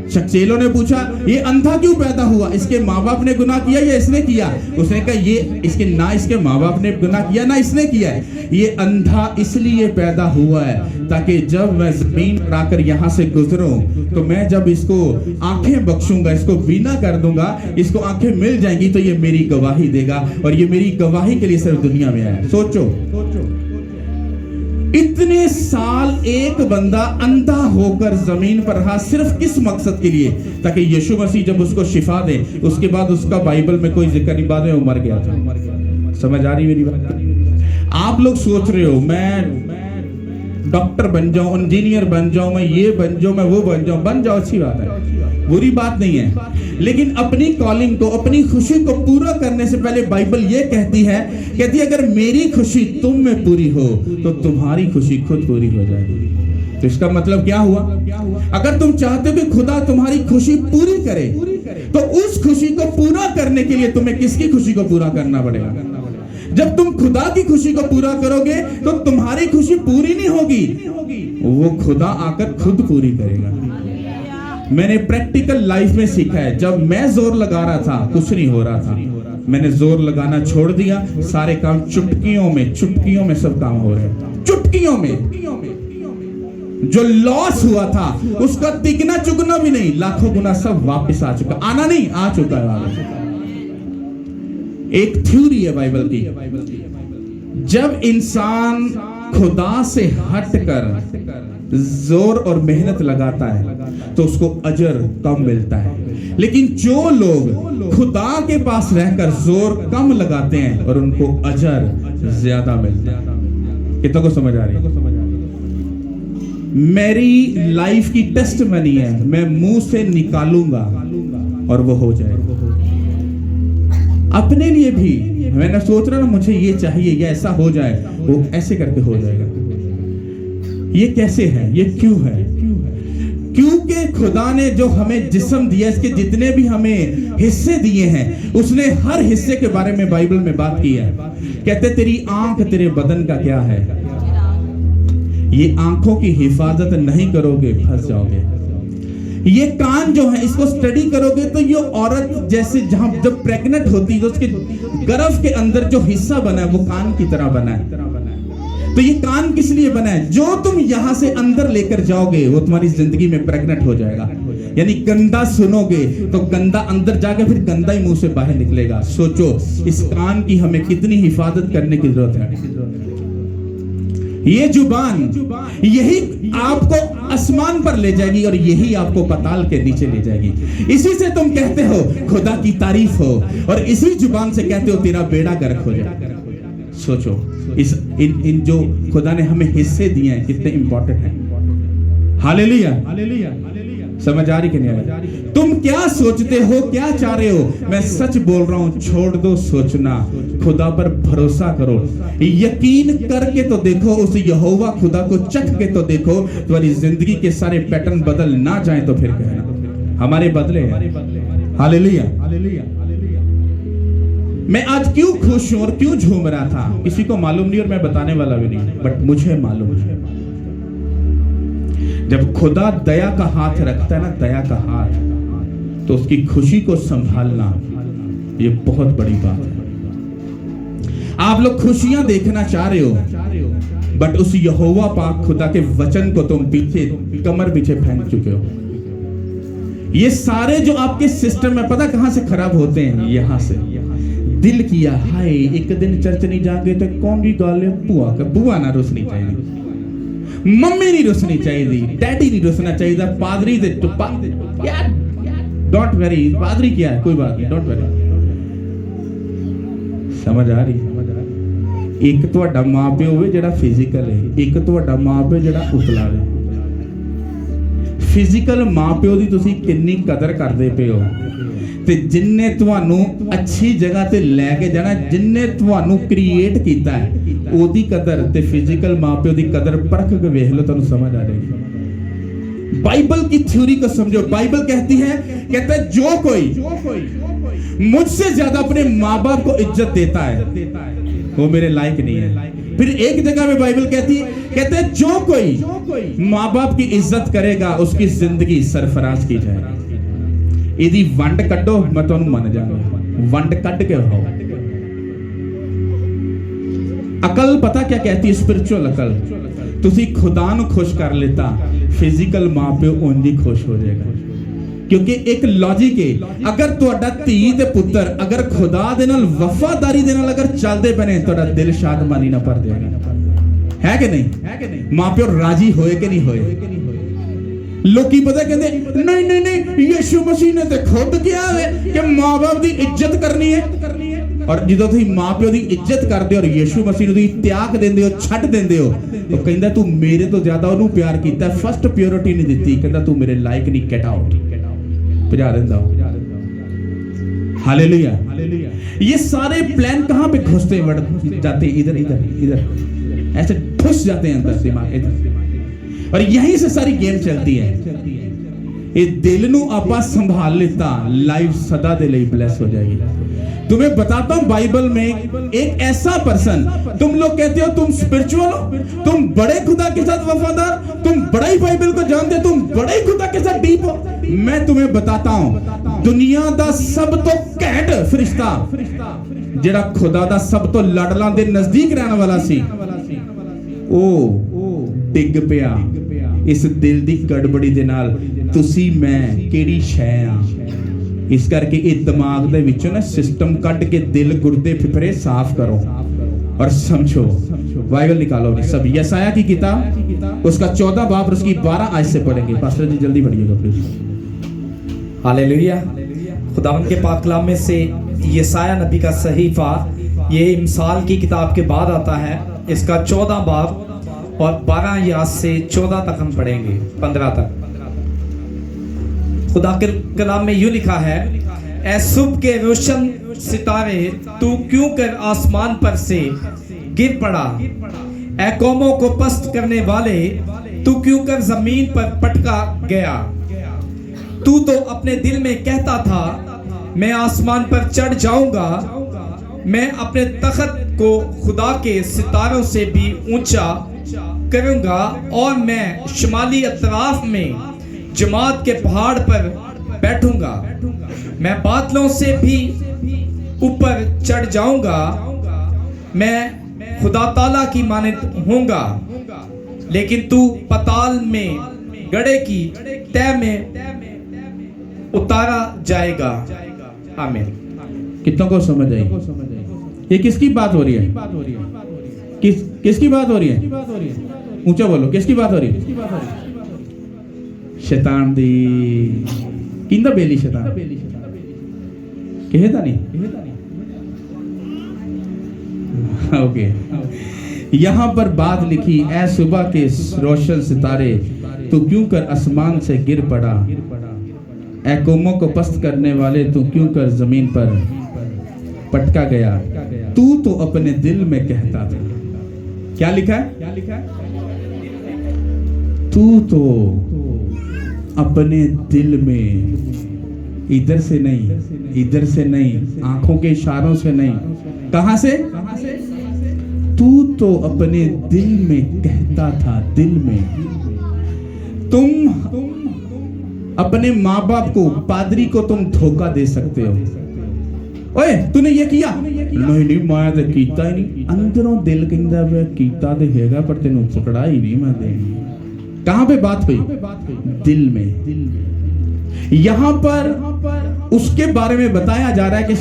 चेलों ने पूछा ये अंधा क्यों पैदा हुआ? इसके माँ बाप ने गुनाह किया या इसने किया? उसने कहा ये इसके ना इसके माँ बाप ने गुनाह किया ना इसने किया है। ये अंधा इसलिए पैदा हुआ है ताकि जब मैं जमीन पर आकर यहाँ से गुजरूं तो मैं जब इसको आंखें बख्शूंगा, इसको बीना कर दूंगा, इसको आंखें मिल जाएंगी तो ये मेरी गवाही देगा, और ये मेरी गवाही के लिए सिर्फ दुनिया में आया। सोचो इतने साल एक बंदा अंधा होकर जमीन पर रहा, सिर्फ किस मकसद के लिए? ताकि यीशु मसीह जब उसको शिफा दे, उसके बाद उसका बाइबल में कोई जिक्र नहीं, बाद में वो मर गया था। समझ आ रही मेरी बात? आप लोग सोच रहे हो मैं डॉक्टर बन जाऊं, इंजीनियर बन जाऊं, मैं ये बन जाऊं, मैं वो बन जाऊं। बन जाओ, अच्छी बात है, बुरी बात नहीं है, लेकिन अपनी कॉलिंग को, अपनी खुशी को पूरा करने से पहले बाइबल ये कहती है अगर मेरी खुशी तुम में पूरी हो तो तुम्हारी खुशी खुद पूरी हो जाएगी। तो इसका मतलब क्या हुआ? अगर तुम चाहते हो कि खुदा तुम्हारी खुशी पूरी करे, तो उस खुशी को पूरा करने के लिए तुम्हें किसकी खुशी को पूरा करना पड़ेगा? जब तुम खुदा की खुशी को पूरा करोगे तो तुम्हारी खुशी पूरी नहीं होगी, वो खुदा आकर खुद पूरी करेगा। मैंने प्रैक्टिकल लाइफ में सीखा है, जब मैं जोर लगा रहा था कुछ नहीं हो रहा था, मैंने जोर लगाना छोड़ दिया, सारे काम चुटकियों में सब काम हो रहे हैं। चुटकियों में जो लॉस हुआ था उसका तिगना चुगना भी नहीं, लाखों गुना सब वापस आ चुका, आना नहीं आ चुका है। एक थ्योरी है बाइबल की, जब इंसान खुदा से हटकर जोर और मेहनत लगाता है तो उसको अजर कम मिलता है, लेकिन जो लोग खुदा के पास रहकर जोर कम लगाते हैं और उनको अजर ज्यादा मिलता है। कितनों को समझ आ रही है? मेरी लाइफ की टेस्टमनी है, मैं मुंह से निकालूंगा और वो हो जाएगा। अपने लिए भी मैंने सोच रहा ना मुझे ये चाहिए या ऐसा हो जाए, वो ऐसे करके हो जाएगा। ये कैसे है? ये क्यों है? क्योंकि खुदा ने जो हमें जिस्म दिया, इसके जितने भी हमें हिस्से दिए हैं, उसने हर हिस्से के बारे में बाइबल में बात की है। कहते तेरी आंख तेरे बदन का क्या है? ये आंखों की हिफाजत नहीं करोगे फंस जाओगे। ये कान जो है इसको स्टडी करोगे तो ये औरत जैसे जहां जब प्रेग्नेंट होती है तो उसके गर्भ के अंदर जो हिस्सा बना है वो कान की तरह बना है। तो ये कान किस लिए बना है? जो तुम यहां से अंदर लेकर जाओगे वो तुम्हारी जिंदगी में प्रेग्नेंट हो जाएगा। यानी गंदा सुनोगे तो गंदा अंदर जाके फिर गंदा ही मुंह से बाहर निकलेगा। सोचो इस कान की हमें कितनी हिफाजत करने की जरूरत है। ये जुबान यही आपको आसमान पर ले जाएगी और यही आपको पाताल के नीचे ले जाएगी। इसी से तुम कहते हो खुदा की तारीफ हो और इसी जुबान से कहते हो तेरा बेड़ा गर्क हो जाए। सोचो इन जो खुदा ने हमें हिस्से दिए हैं कितने इंपॉर्टेंट हैं। हालेलुया, समझ आ रही कि नहीं आ रही? तुम क्या सोचते हो, क्या चाह रहे हो? मैं सच बोल रहा हूं, छोड़ दो सोचना, खुदा पर भरोसा करो, यकीन करके तो देखो, उस यहोवा खुदा को चख के तो देखो। तुम्हारी जिंदगी के सारे पैटर्न बदल ना जाए तो फिर कहना हमारे बदले हैं। हालेलुया। मैं आज क्यों खुश हूं और क्यों झूम रहा था किसी को मालूम नहीं और मैं बताने वाला भी नहीं, बट मुझे मालूम है। जब खुदा दया का हाथ रखता है ना, दया का हाथ, तो उसकी खुशी को संभालना ये बहुत बड़ी बात है। आप लोग खुशियां देखना चाह रहे हो, बट उस यहोवा पाक खुदा के वचन को तुम पीछे कमर पीछे फेंक चुके हो। ये सारे जो आपके सिस्टम में पता कहां से खराब होते हैं? यहां से। दिल किया हाय एक दिन चर्च नहीं जाके तो कौन की गाले बुआ ना रुसनी चाहिए, मम्मी नहीं रुसनी चाहिए, डैडी नहीं रुसना चाहिए, पादरी दे यार डोंट वरी, पादरी क्या है कोई बात नहीं, डोंट वरी। समझ आ रही? एक ਤੁਹਾਡਾ ਮਾਂ-ਪਿਓ ਹੋਵੇ ਜਿਹੜਾ ਫਿਜ਼ੀਕਲ ਹੈ, ਇੱਕ ਤੁਹਾਡਾ ਮਾਂ-ਪਿਓ ਜਿਹੜਾ ਉਤਲਾ ਹੈ। ਫਿਜ਼ੀਕਲ ਮਾਂ-ਪਿਓ ਦੀ ਤੁਸੀਂ ਕਿੰਨੀ ਕਦਰ ਕਰਦੇ ਪਏ ਹੋ ਤੇ ਜਿੰਨੇ ਤੁਹਾਨੂੰ ਅੱਛੀ ਜਗ੍ਹਾ ਤੇ ਲੈ ਕੇ ਜਾਣਾ, ਜਿੰਨੇ ਤੁਹਾਨੂੰ ਕ੍ਰੀਏਟ ਕੀਤਾ ਹੈ ਉਹਦੀ ਕਦਰ ਤੇ ਫਿਜ਼ੀਕਲ ਮਾਂ-ਪਿਓ ਦੀ ਕਦਰ ਪਰਖ ਕੇ ਵੇਖ ਲਓ, ਤੁਹਾਨੂੰ ਸਮਝ ਆ ਜਾਏਗੀ। बाइबल की थ्योरी को समझो। बाइबल कहती है, कहता है जो कोई मुझसे ज्यादा अपने माँ बाप को इज्जत देता है वो मेरे लायक नहीं है। फिर एक जगह में बाइबल कहती है, कहते हैं जो कोई माँ बाप की इज्जत करेगा उसकी जिंदगी सरफराज की जाएगी। यदि वंड कड्डो मैं तुहानू मन जाऊंगा, वंड कट के हो। अकल पता क्या कहती है? स्पिरिचुअल अकल। तुसी खुदा नू खुश कर लेता, फिजिकल मां प्यो उंज ही खुश हो जाएगा। क्योंकि एक लॉजिक है, अगर तुहाडा धी ते पुत्र अगर खुदा दे नाल वफादारी दे नाल अगर चलदे बने तुहाडा दिल शादमानी ना भर जाएगा। है कि नहीं? मां प्यो राजी होए कि नहीं होए? लोकी पता कहते नहीं नहीं नहीं यीशु मसीह ने तो खुद किया है कि मां बाप की इज्जत करनी है। और जो तुम मां प्यो की इज्जत करते हो और यीशु मसीह नूं त्याग देंदे हो, छड्ड देंदे हो, तो कहंदा तू मेरे तो ज्यादा उन्होंने प्यार किया, फर्स्ट प्योरिटी नहीं दी, कहंदा तू मेरे लायक नहीं, गेट आउट, भजा देंदा। हालेलुया। ये सारे प्लान कहां पे घुसते बढ़ जाते? इधर इधर इधर, ऐसे घुस जाते हैं अंदर दिमाग इधर, और यहीं से सारी गेम चलती है। ये दिल नूं आपां संभाल लेता, लाइफ सदा दे लिए ब्लेस हो जाएगी। तुम्हें बताता हूं बाइबल में एक ऐसा पर्सन, तुम लोग कहते हो तुम स्पिरिचुअल हो, तुम बड़े खुदा के साथ वफादार, तुम बड़ा ही बाइबल को जानते हो, तुम बड़े ही खुदा के साथ डीप हो। मैं तुम्हें बताता हूं दुनिया दा सब तो घैंट फरिश्ता जेड़ा खुदा दा सब तो लड़ला दे नजदीक रहने वाला सी, ओ डिग पिया इस दिल दी गड़बड़ी दे नाल। तुसी मैं केड़ी शै आ? इस करके ये दिमाग दे विचों ना सिस्टम कट के दिल गुर्दे फिफरे साफ करो और समझो। बाइबल निकालो नहीं सब। यसाया की किताब उसका 14 बाब उसकी 12 आयत से पढ़ेंगे। पास्टर जी जल्दी पढ़िएगा प्लीज। हालेलुया। खुदावंद के पाक कलाम में से यसाया नबी का सहीफा ये मिसाल की किताब के बाद आता है। इसका 14 बाब और 12 आयत से 14 तक हम पढ़ेंगे, 15 तक। खुदा के कलाम में यूं लिखा है, ऐ सुबह के रोशन सितारे तू क्यों कर आसमान पर से गिर पड़ा, ऐ कौमों को पस्त करने वाले तू क्यों कर जमीन पर पटका गया। तू तो अपने दिल में कहता था मैं आसमान पर चढ़ जाऊंगा, मैं अपने तख्त को खुदा के सितारों से भी ऊंचा करूंगा और मैं शुमाली अतराफ में जमात के पहाड़ पर बैठूंगा, मैं बादलों से भी ऊपर चढ़ जाऊंगा, मैं खुदा ताला की मानद होऊंगा, लेकिन तू पताल में गड़े की तह में उतारा जाएगा। आमीन। कितनों को समझ आई? ये किसकी बात हो रही है? किसकी बात हो रही है? ऊंचा बोलो, किसकी बात हो रही है? शैतान दी। किंदा बेली शैतान कहता नहीं। ओके, यहां पर बात लिखी, ऐ सुबह के रोशन सितारे तू क्यों कर आसमान से गिर पड़ा, ऐ कौमों को पस्त करने वाले तू क्यों कर जमीन पर पटका गया, तू तो अपने दिल में कहता था। क्या लिखा है? तू तो अपने दिल में, इधर से नहीं, इधर से नहीं, आंखों के इशारों से नहीं, कहां से? तू तो अपने दिल में कहता था। दिल में तुम अपने माँ बाप को, पादरी को तुम धोखा दे सकते हो। ओए तूने ये किया? नहीं मैं तो कीता ही नहीं। अंदरों दिल कहता है कीता तो हैगा पर तेनू पकड़ा ही नहीं मैं देनी। कहां पे बात हुई? दिल में। यहां पर उसके बारे में बताया जा रहा है कि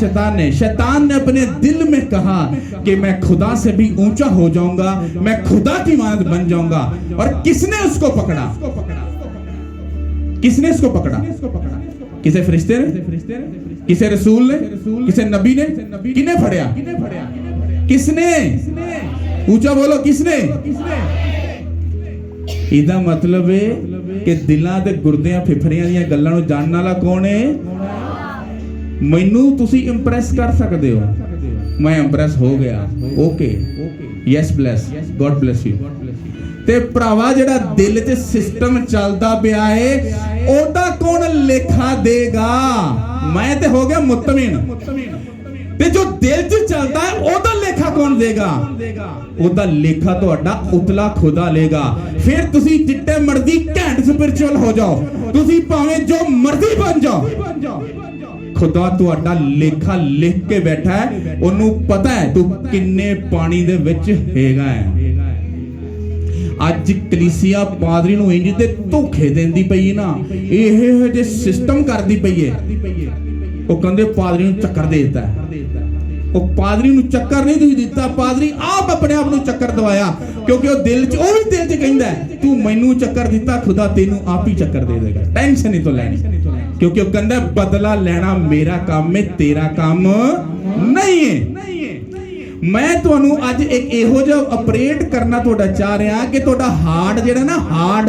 शैतान ने अपने दिल में कहा कि मैं खुदा से भी ऊंचा हो जाऊंगा, मैं खुदा की मानद बन जाऊंगा। और किसने उसको पकड़ा? किसने इसको पकड़ा? किसे? फरिश्ते ने? किसे रसूल ने? किसे नबी ने? किने फड़या? किसने? ऊंचा बोलो, किसने? इदा मतलब है कि दिलों के गुर्दियां फिफड़ियां दी गल्लां नूं जानन वाला कौन है? मैनू तुसी इंप्रेस कर सकते हो, मैं इंप्रेस हो गया। Okay, yes, bless, God bless you. ते भरावा जेड़ा दिल च सिस्टम चलदा पिया है ओदा कौन लेखा देगा? मैं ते हो गया मुतमिन, ते जो दिल च चलदा है ओदा लेखा कौन देगा? ओदा लेखा तुहाडा उतला खुदा लेगा। फिर तुसी जिट्टे मर्जी घैंट स्पिरिचुअल हो जाओ, तुसी भावें जो मर्जी बन जाओ, खुदा तुहाडा लेखा लिख के बैठा है। ओनू पता है तू किन्ने पानी दे विच हैगा है। ਅੱਜ ਕਲੀਸਿਆ ਪਾਦਰੀ ਨੂੰ ਇੰਜ ਤੇ ਧੋਖੇ ਦਿੰਦੀ ਪਈ ਨਾ, ਇਹ ਜੇ ਸਿਸਟਮ ਕਰਦੀ ਪਈ ਏ। ਉਹ ਕਹਿੰਦੇ ਪਾਦਰੀ ਨੂੰ ਚੱਕਰ ਦੇ ਦਿੱਤਾ। ਉਹ ਪਾਦਰੀ ਨੂੰ ਚੱਕਰ ਨਹੀਂ ਤੁਸੀਂ ਦਿੱਤਾ, ਪਾਦਰੀ ਆਪ ਆਪਣੇ ਆਪ ਨੂੰ ਚੱਕਰ ਦਵਾਇਆ, ਕਿਉਂਕਿ ਉਹ ਦਿਲ 'ਚ, ਉਹ ਵੀ ਦਿਲ 'ਚ ਕਹਿੰਦਾ ਤੂੰ ਮੈਨੂੰ ਚੱਕਰ ਦਿੱਤਾ, ਖੁਦਾ ਤੈਨੂੰ ਆਪ ਹੀ ਚੱਕਰ ਦੇ ਦੇਗਾ, ਟੈਨਸ਼ਨ ਨਹੀਂ ਤੋਂ ਲੈਣੀ। ਕਿਉਂਕਿ ਉਹ ਕਹਿੰਦਾ ਬਦਲਾ ਲੈਣਾ ਮੇਰਾ ਕੰਮ ਹੈ, ਤੇਰਾ ਕੰਮ ਨਹੀਂ ਹੈ। मैं ਤੁਹਾਨੂੰ ਅੱਜ ਇੱਕ ਇਹੋ ਜਿਹਾ ਆਪਰੇਟ ਕਰਨਾ ਤੁਹਾਡਾ ਚਾਹ ਰਿਹਾ ਕਿ ਤੁਹਾਡਾ ਹਾਰਟ ਜਿਹੜਾ ਨਾ, ਹਾਰਟ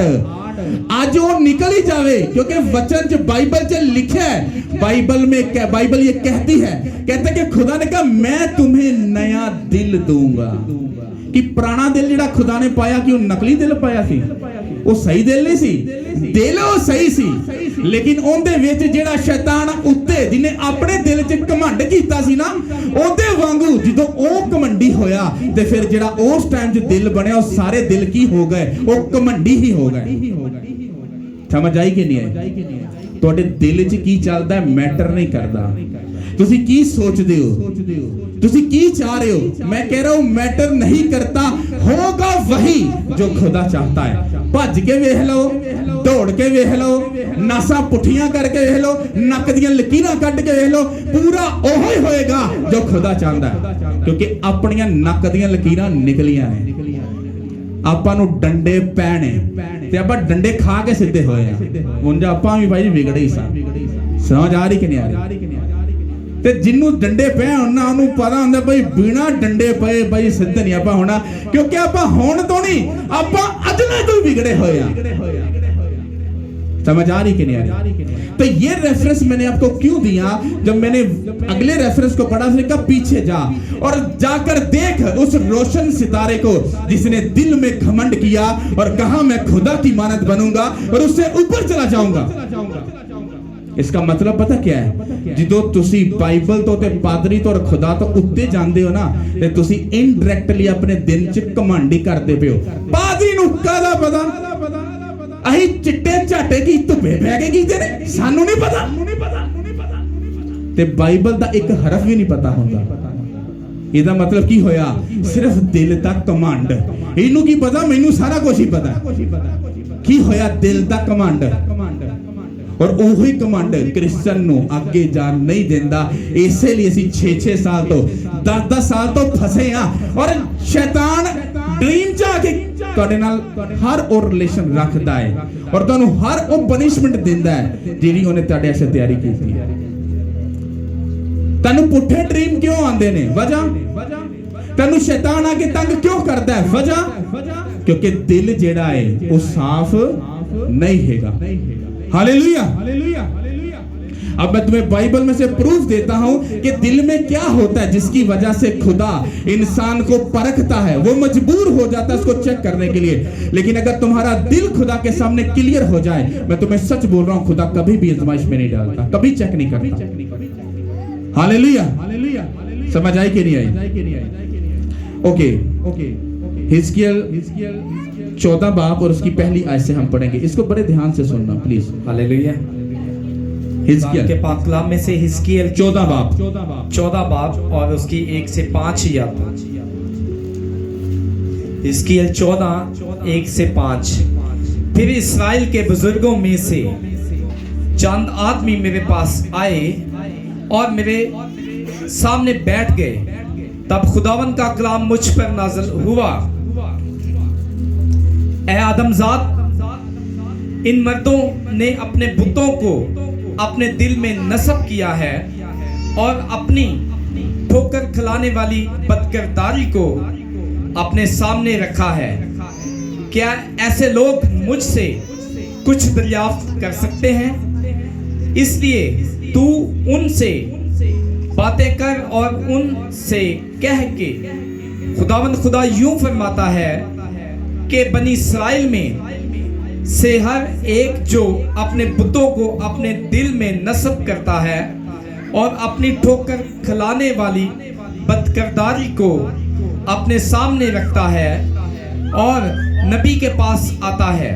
आज वो निकल ही जावे, क्योंकि वचन च बाइबल च लिखा है, बाइबल ये कहती है, कहता है कि खुदा ने कहा मैं तुम्हें नया दिल दूंगा। कि पुराना दिल जिहड़ा खुदा ने पाया कि वो नकली दिल पाया सी, वो सही दिल नहीं सी, दिल वो सही सी, लेकिन उनदे विच जिहड़ा शैतान उत्ते जिन्हें अपने दिल च घमंड कीता सी ना, ओदे वांगू जदों ओ घमंडी होया ते फिर जिहड़ा उस टाइम च दिल बनया वो सारे दिल की हो गए, वो घमंडी ही हो गए। समझ आई कि नहीं आई? ਤੁਹਾਡੇ ਦਿਲ 'ਚ ਕੀ ਚੱਲਦਾ मैटर नहीं करता, ਤੁਸੀਂ ਕੀ ਸੋਚਦੇ ਹੋ, ਤੁਸੀਂ ਕੀ चाह रहे हो। मैं कह रहा हूं मैटर नहीं करता, होगा वही जो खुदा चाहता है। भज के वेख लो, दौड़ के वेख लो, नासा पुठियां करके वेख लो, नक दियां लकीरां कट के वेख लो, पूरा ओहो ही होएगा जो खुदा चाहता है, क्योंकि अपनियां नक दियां लकीरां निकलियां ने। ਆਪਾਂ ਨੂੰ ਡੰਡੇ ਪੈਣੇ ਤੇ ਆਪਾਂ ਡੰਡੇ ਖਾ ਕੇ ਸਿੱਧੇ ਹੋਏ ਆ, ਹੁਣ ਆਪਾਂ ਵੀ ਭਾਈ ਵਿਗੜੇ ਹੀ ਸਾਂ। ਸਮਝ ਆ ਰਹੀ ਕਿ ਨਹੀਂ ਆ ਰਹੀ? ਤੇ ਜਿੰਨੂੰ ਡੰਡੇ ਪਏ ਉਹਨਾਂ ਉਹਨੂੰ ਪਤਾ ਹੁੰਦਾ ਭਾਈ ਬਿਨਾ ਡੰਡੇ ਪਏ ਭਾਈ ਸਿੱਧੇ ਨਹੀਂ ਆਪਾਂ ਹੋਣਾ, ਕਿਉਂਕਿ ਆਪਾਂ ਹੁਣ ਤੋਂ नहीं, ਆਪਾਂ ਅਜਲੇ ਤੋਂ ਵਿਗੜੇ ਹੋਏ ਆ। समझ आ रही कि नहीं आ रही? तो ये रेफरेंस मैंने आपको क्यों दिया? जब मैंने अगले रेफरेंस को पढ़ा उसने कहा पीछे जा और जाकर देख उस रोशन सितारे को जिसने दिल में घमंड किया और कहा मैं खुदा की मानद बनूंगा और उससे ऊपर चला जाऊंगा। इसका मतलब पता क्या है? जो तुसी बाइबल तो ते पादरी तो और खुदा तो उत्ते जानते हो ना, ते तुसी इनडायरेक्टली अपने दिल च घमंड ही करते पे हो। पादरी नूं काहदा पता? ਅਸੀਂ ਚਿੱਟੇ ਝਾਟੇ ਕੀ ਧੁੱਪੇ ਬਹਿ ਕੇ ਕੀਤੇ ਨੇ, ਸਾਨੂੰ ਨਹੀਂ ਪਤਾ। ਤੇ ਬਾਈਬਲ ਦਾ ਇੱਕ ਹਰਫ ਵੀ ਨਹੀਂ ਪਤਾ ਹੁੰਦਾ। ਇਹਦਾ ਮਤਲਬ ਕੀ ਹੋਇਆ? ਸਿਰਫ ਦਿਲ ਦਾ ਕਮਾਂਡ। ਇਹਨੂੰ ਕੀ ਪਤਾ? ਮੈਨੂੰ ਸਾਰਾ ਕੁਝ ਹੀ ਪਤਾ। ਕੀ ਹੋਇਆ? ਦਿਲ ਦਾ ਕਮਾਂਡ। और ਉਹੀ ਕਮਾਂਡ ਕ੍ਰਿਸਚਨ ਨੂੰ ਅੱਗੇ ਜਾਣ ਨਹੀਂ ਦਿੰਦਾ। ਇਸੇ ਲਈ ਅਸੀਂ 6-6 ਸਾਲ ਤੋਂ 10-10 ਸਾਲ ਤੋਂ ਫਸੇ ਆ। ਔਰ ਸ਼ੈਤਾਨ ਡ੍ਰੀਮ ਚ ਆ ਕੇ ਤੁਹਾਡੇ ਨਾਲ ਹਰ ਉਹ ਰਿਲੇਸ਼ਨ ਰੱਖਦਾ ਹੈ ਔਰ ਤੁਹਾਨੂੰ ਹਰ ਉਹ ਪਨਿਸ਼ਮੈਂਟ ਦਿੰਦਾ ਹੈ ਜਿਹੜੀ ਉਹਨੇ ਤੁਹਾਡੇ ਵਾਸਤੇ ਤਿਆਰੀ ਕੀਤੀ ਹੈ। ਤੁਹਾਨੂੰ ਪੁੱਠੇ ਡ੍ਰੀਮ ਕਿਉਂ ਆਉਂਦੇ ਨੇ? ਵਜ੍ਹਾ ਤੁਹਾਨੂੰ ਸ਼ੈਤਾਨ ਆ ਕੇ ਤੰਗ ਕਿਉਂ ਕਰਦਾ ਹੈ? ਵਜ੍ਹਾ ਕਿਉਂਕਿ ਦਿਲ ਜਿਹੜਾ ਹੈ ਉਹ ਸਾਫ਼ नहीं हैगा। हालेलुया। अब मैं तुम्हें बाइबल में से प्रूफ देता हूं कि दिल में क्या होता है जिसकी वजह से खुदा इंसान को परखता है। वो मजबूर हो जाता है उसको चेक करने के लिए। लेकिन अगर तुम्हारा दिल खुदा के सामने क्लियर हो जाए, मैं तुम्हें सच बोल रहा हूं, खुदा कभी भी आजमाइश में नहीं डालता, कभी चेक नहीं करता। हालेलुया। समझ आई कि नहीं आई? ओके। हिजकियल 14 बाब और उसकी पहली आयत से हम पढ़ेंगे। इसको बड़े ध्यान से सुनना प्लीज। हालेलुया। हिजकियल के पाक कलाम में से हिजकियल 14 बाब और उसकी 1 से 5 आयत। हिजकियल 14 1 से 5। फिर इस्राएल के बुजुर्गों में से चंद आदमी मेरे पास आए और मेरे सामने बैठ गए। तब खुदावन का कलाम मुझ पर नाज़िल हुआ। ऐ आदमजात, इन मर्दों ने अपने बुतों को अपने दिल में नस्ब किया है और अपनी ठोकर खिलाने वाली बदकिरदारी को अपने सामने रखा है। क्या ऐसे लोग मुझसे कुछ दरियाफ्त कर सकते हैं? इसलिए तू उनसे बातें कर और उनसे कह के खुदावंद खुदा यूं फरमाता है कि बनी इस्राएल में से हर एक जो अपने बुतों को अपने दिल में नस्ब करता है और अपनी ठोकर खिलाने वाली बदकिरदारी को अपने सामने रखता है और नबी के पास आता है,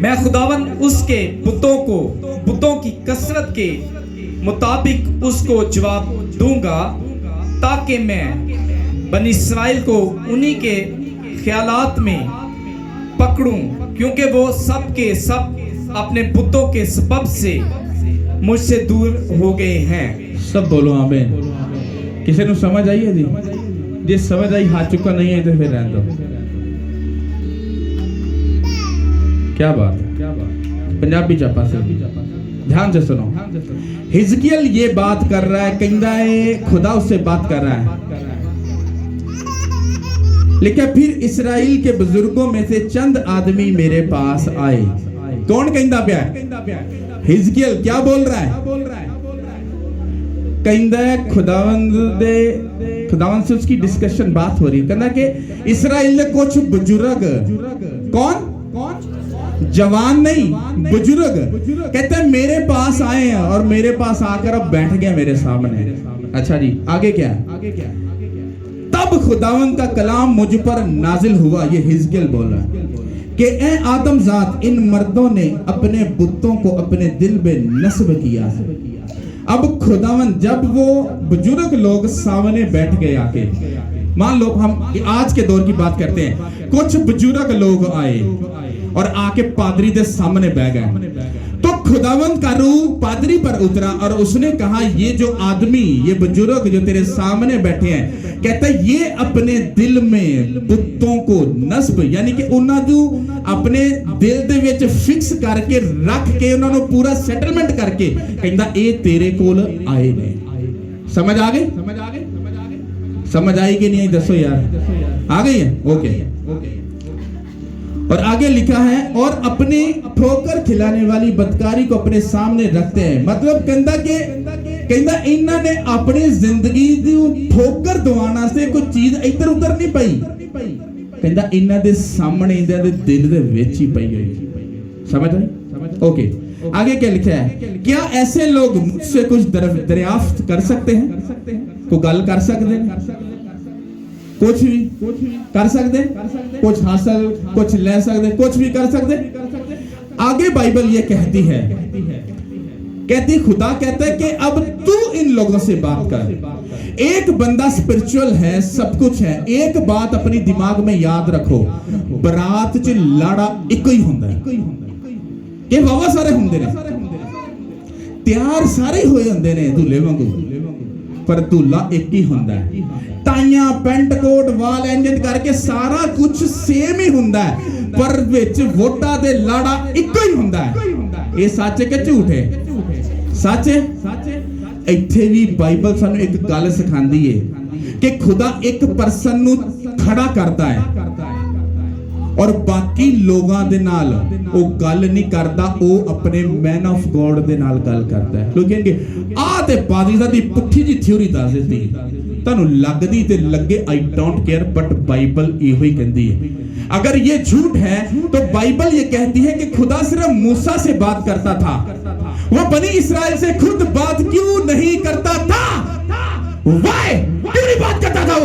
मैं खुदावन उसके बुतों की कसरत के मुताबिक उसको जवाब दूंगा, ताकि मैं बनी इस्राएल को उन्हीं के ख्यालात में पकड़ूं, क्योंकि वो सब के सब अपने बुतों के सबब से मुझसे दूर हो गए हैं। सब बोलो आमीन। किसी को समझ आई है? जी समझ आई, हाथ चुका नहीं है तो फिर रहने दो। क्या बात है? पंजाबी चापा से ध्यान से सुनो। हिजकियल ये बात कर रहा है, कहता है खुदा उससे बात कर रहा है। लेकिन फिर इस्राएल के बुजुर्गों में से चंद आदमी मेरे पास आए। कौन कहता पिया? हिजकियल क्या बोल रहा है? कहता है खुदावंद से उसकी डिस्कशन बात हो रही है। कहता कि इस्राएल ने कुछ बुजुर्ग, कौन जवान नहीं, बुजुर्ग, कहते हैं मेरे पास आए हैं और मेरे पास आकर अब बैठ गए मेरे सामने। अच्छा जी, आगे क्या? तब खुदावंद का कलाम मुझ पर नाजिल हुआ। ये हिजकियल बोल रहा है कि ए आदमजात, इन मर्दों ने अपने बुतों को अपने दिल में नस्ब किया है। अब खुदावंद जब वो बुजुर्ग लोग सामने बैठ गए आके, मान लो हम आज के दौर की बात करते हैं, कुछ बुजुर्ग लोग आए और आके पादरी के सामने बह गए, तो खुदावंद का रूह पादरी पर उतरा और उसने कहा ये जो आदमी, ये बुजुर्ग जो तेरे सामने बैठे हैं, कहता है ये अपने दिल में बुतों को नस्ब, यानी कि उन्होंने जो अपने दिल दे विच फिक्स करके रख के उन्होंने पूरा सेटलमेंट करके कहता ये तेरे कोल आए ने। समझ आ गई? समझ आई कि नहीं आई? दसो यार, आ गई है? ओके। और आगे लिखा है और अपनी ठोकर खिलाने वाली बदकारी को अपने सामने रखते हैं। मतलब कहता इन्होंने अपनी जिंदगी दी ठोकर दवाना से कोई चीज इधर उधर नहीं पई, कहता इन्हां दे सामने इन्हां दे दिल दे विच ही पई हुई। समझ आई? ओके। आगे क्या लिखा है? क्या ऐसे लोग मुझसे कुछ दरियाफ्त कर सकते हैं? कोई गल कर सकते हैं? कुछ भी कर सकते, कुछ हासिल, कुछ ले सकते, कुछ भी कर सकते। आगे बाइबल ये कहती है, कहती खुदा कहता है कि अब तू इन लोगों से बात कर। एक बंदा स्पिरिचुअल है, सब कुछ है, एक बात अपनी दिमाग में याद रखो, बरात च लाड़ा एक ही हुंदा है। ये वावा सारे हुंदे ने, तैयार सारे होए हुंदे ने दूल्हे वांगू, पर दूल्हा एक ही हुंदा है। टाइयां पेंट कोट वाल इंजन करके सारा कुछ सेम ही हुंदा है, पर विच वोटा दे लाड़ा एक ही हुंदा है। ये सच है कि झूठ है? सच है। इत्थे भी बाइबल सानू एक गल सिखांदी है कि खुदा एक पर्सन नु खड़ा करता है और बाकी लोगों दे नाल वो गल नहीं करता, वो अपने मैन ऑफ गॉड दे नाल गल करता है। लोग कहेंगे आ ते पादरी दी पुट्ठी जी थ्योरी दस देती, तानू लगदी ते लगे, I don't care, but Bible इहो ही कहती है। अगर ये झूठ है तो बाइबल ये कहती है कि खुदा सिर्फ मूसा से बात करता था, वो बनी इस्राएल से खुद बात क्यों नहीं करता था? वाई क्यों नहीं बात करता था?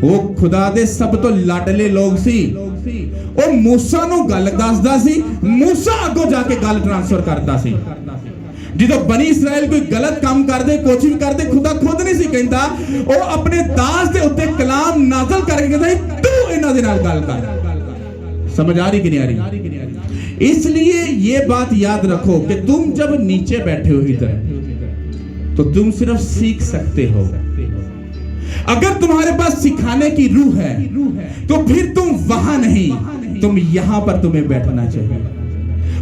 वो खुदा दे सब तो लाडले लोग सी, वो मूसा नु गल दसदा सी, मूसा अगो जाके गल ट्रांसफर करता सी। जिदों बनी इस्राएल कोई गलत काम करदे, कुछ भी करदे, खुदा खुद नहीं सी कहंदा, वो अपने दास दे उत्ते कलाम नाज़िल करके कहंदा तू इन्हां दे नाल गल कर। समझ आ रही कि नहीं आ रही? इसलिए ये बात याद रखो कि तुम जब नीचे बैठे हो इधर, तो तुम सिर्फ सीख सकते हो। अगर तुम्हारे पास सिखाने की रूह है तो फिर तुम वहां नहीं, तुम यहां पर तुम्हें बैठना चाहिए।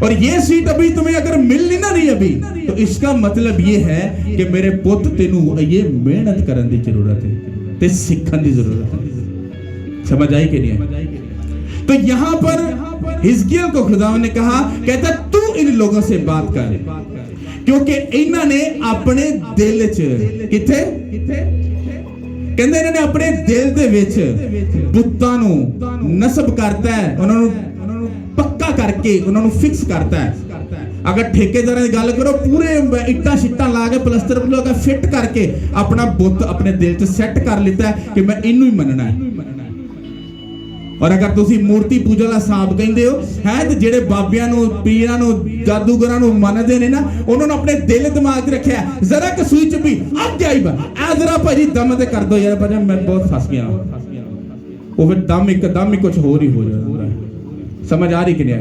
और ये सीट अभी तुम्हें अगर मिलनी ना नहीं अभी, तो इसका मतलब ये है कि मेरे पुत तेनू ये मेहनत करने की जरूरत है, ते सीखने की जरूरत है। समझ आई कि नहीं? तो यहां पर हिजकिय्याह को खुदा ने कहा, कहता तू इन लोगों से बात कर, क्योंकि इन्होंने अपने दिल च किथे कहंदे इन्होंने अपने दिल दे विच बुत्तां नू नस्ब करता है, उन्होंने पक्का करके उन्होंने फिक्स करता है। अगर ठेकेदार की गल करो, पूरे इट्टा शिट्टा ला के प्लस्तर लगा फिट करके अपना बुत अपने दिल च सेट कर लेता है कि मैं इनू ही मनना है। और अगर तुसी मूर्ति पूजा का हिसाब कहंदे हो है, तो जेड़े बाबियां नू पीरां नू जादूगरां नू मनदे ने ना, उन्होंने अपने दिल दिमाग रखा जरा क सुई च भी अजाइब ऐ जरा भाजी दम ते कर दो यार, भाजी मैं बहुत फस गया। वो फिर दम एकदम ही कुछ और ही हो जाता है। समझ आ रही कि नहीं?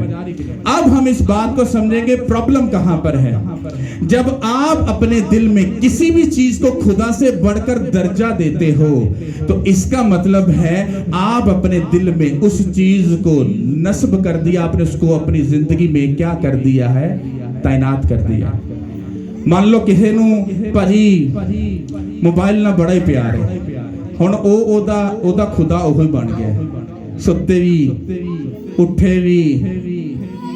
अब हम इस बात को समझेंगे प्रॉब्लम कहां पर है। जब आप अपने दिल में किसी भी चीज को खुदा से बढ़कर दर्जा देते हो, तो इसका मतलब है आप अपने दिल में उस चीज को नस्ब कर दिया, आपने उसको अपनी जिंदगी में क्या कर दिया है? तैनात कर दिया। मान लो किसी नू भाजी मोबाइल ना बड़ा ही प्यार है, हुण ओदा खुदा ओही बन गया। सुत्ते भी उठे भी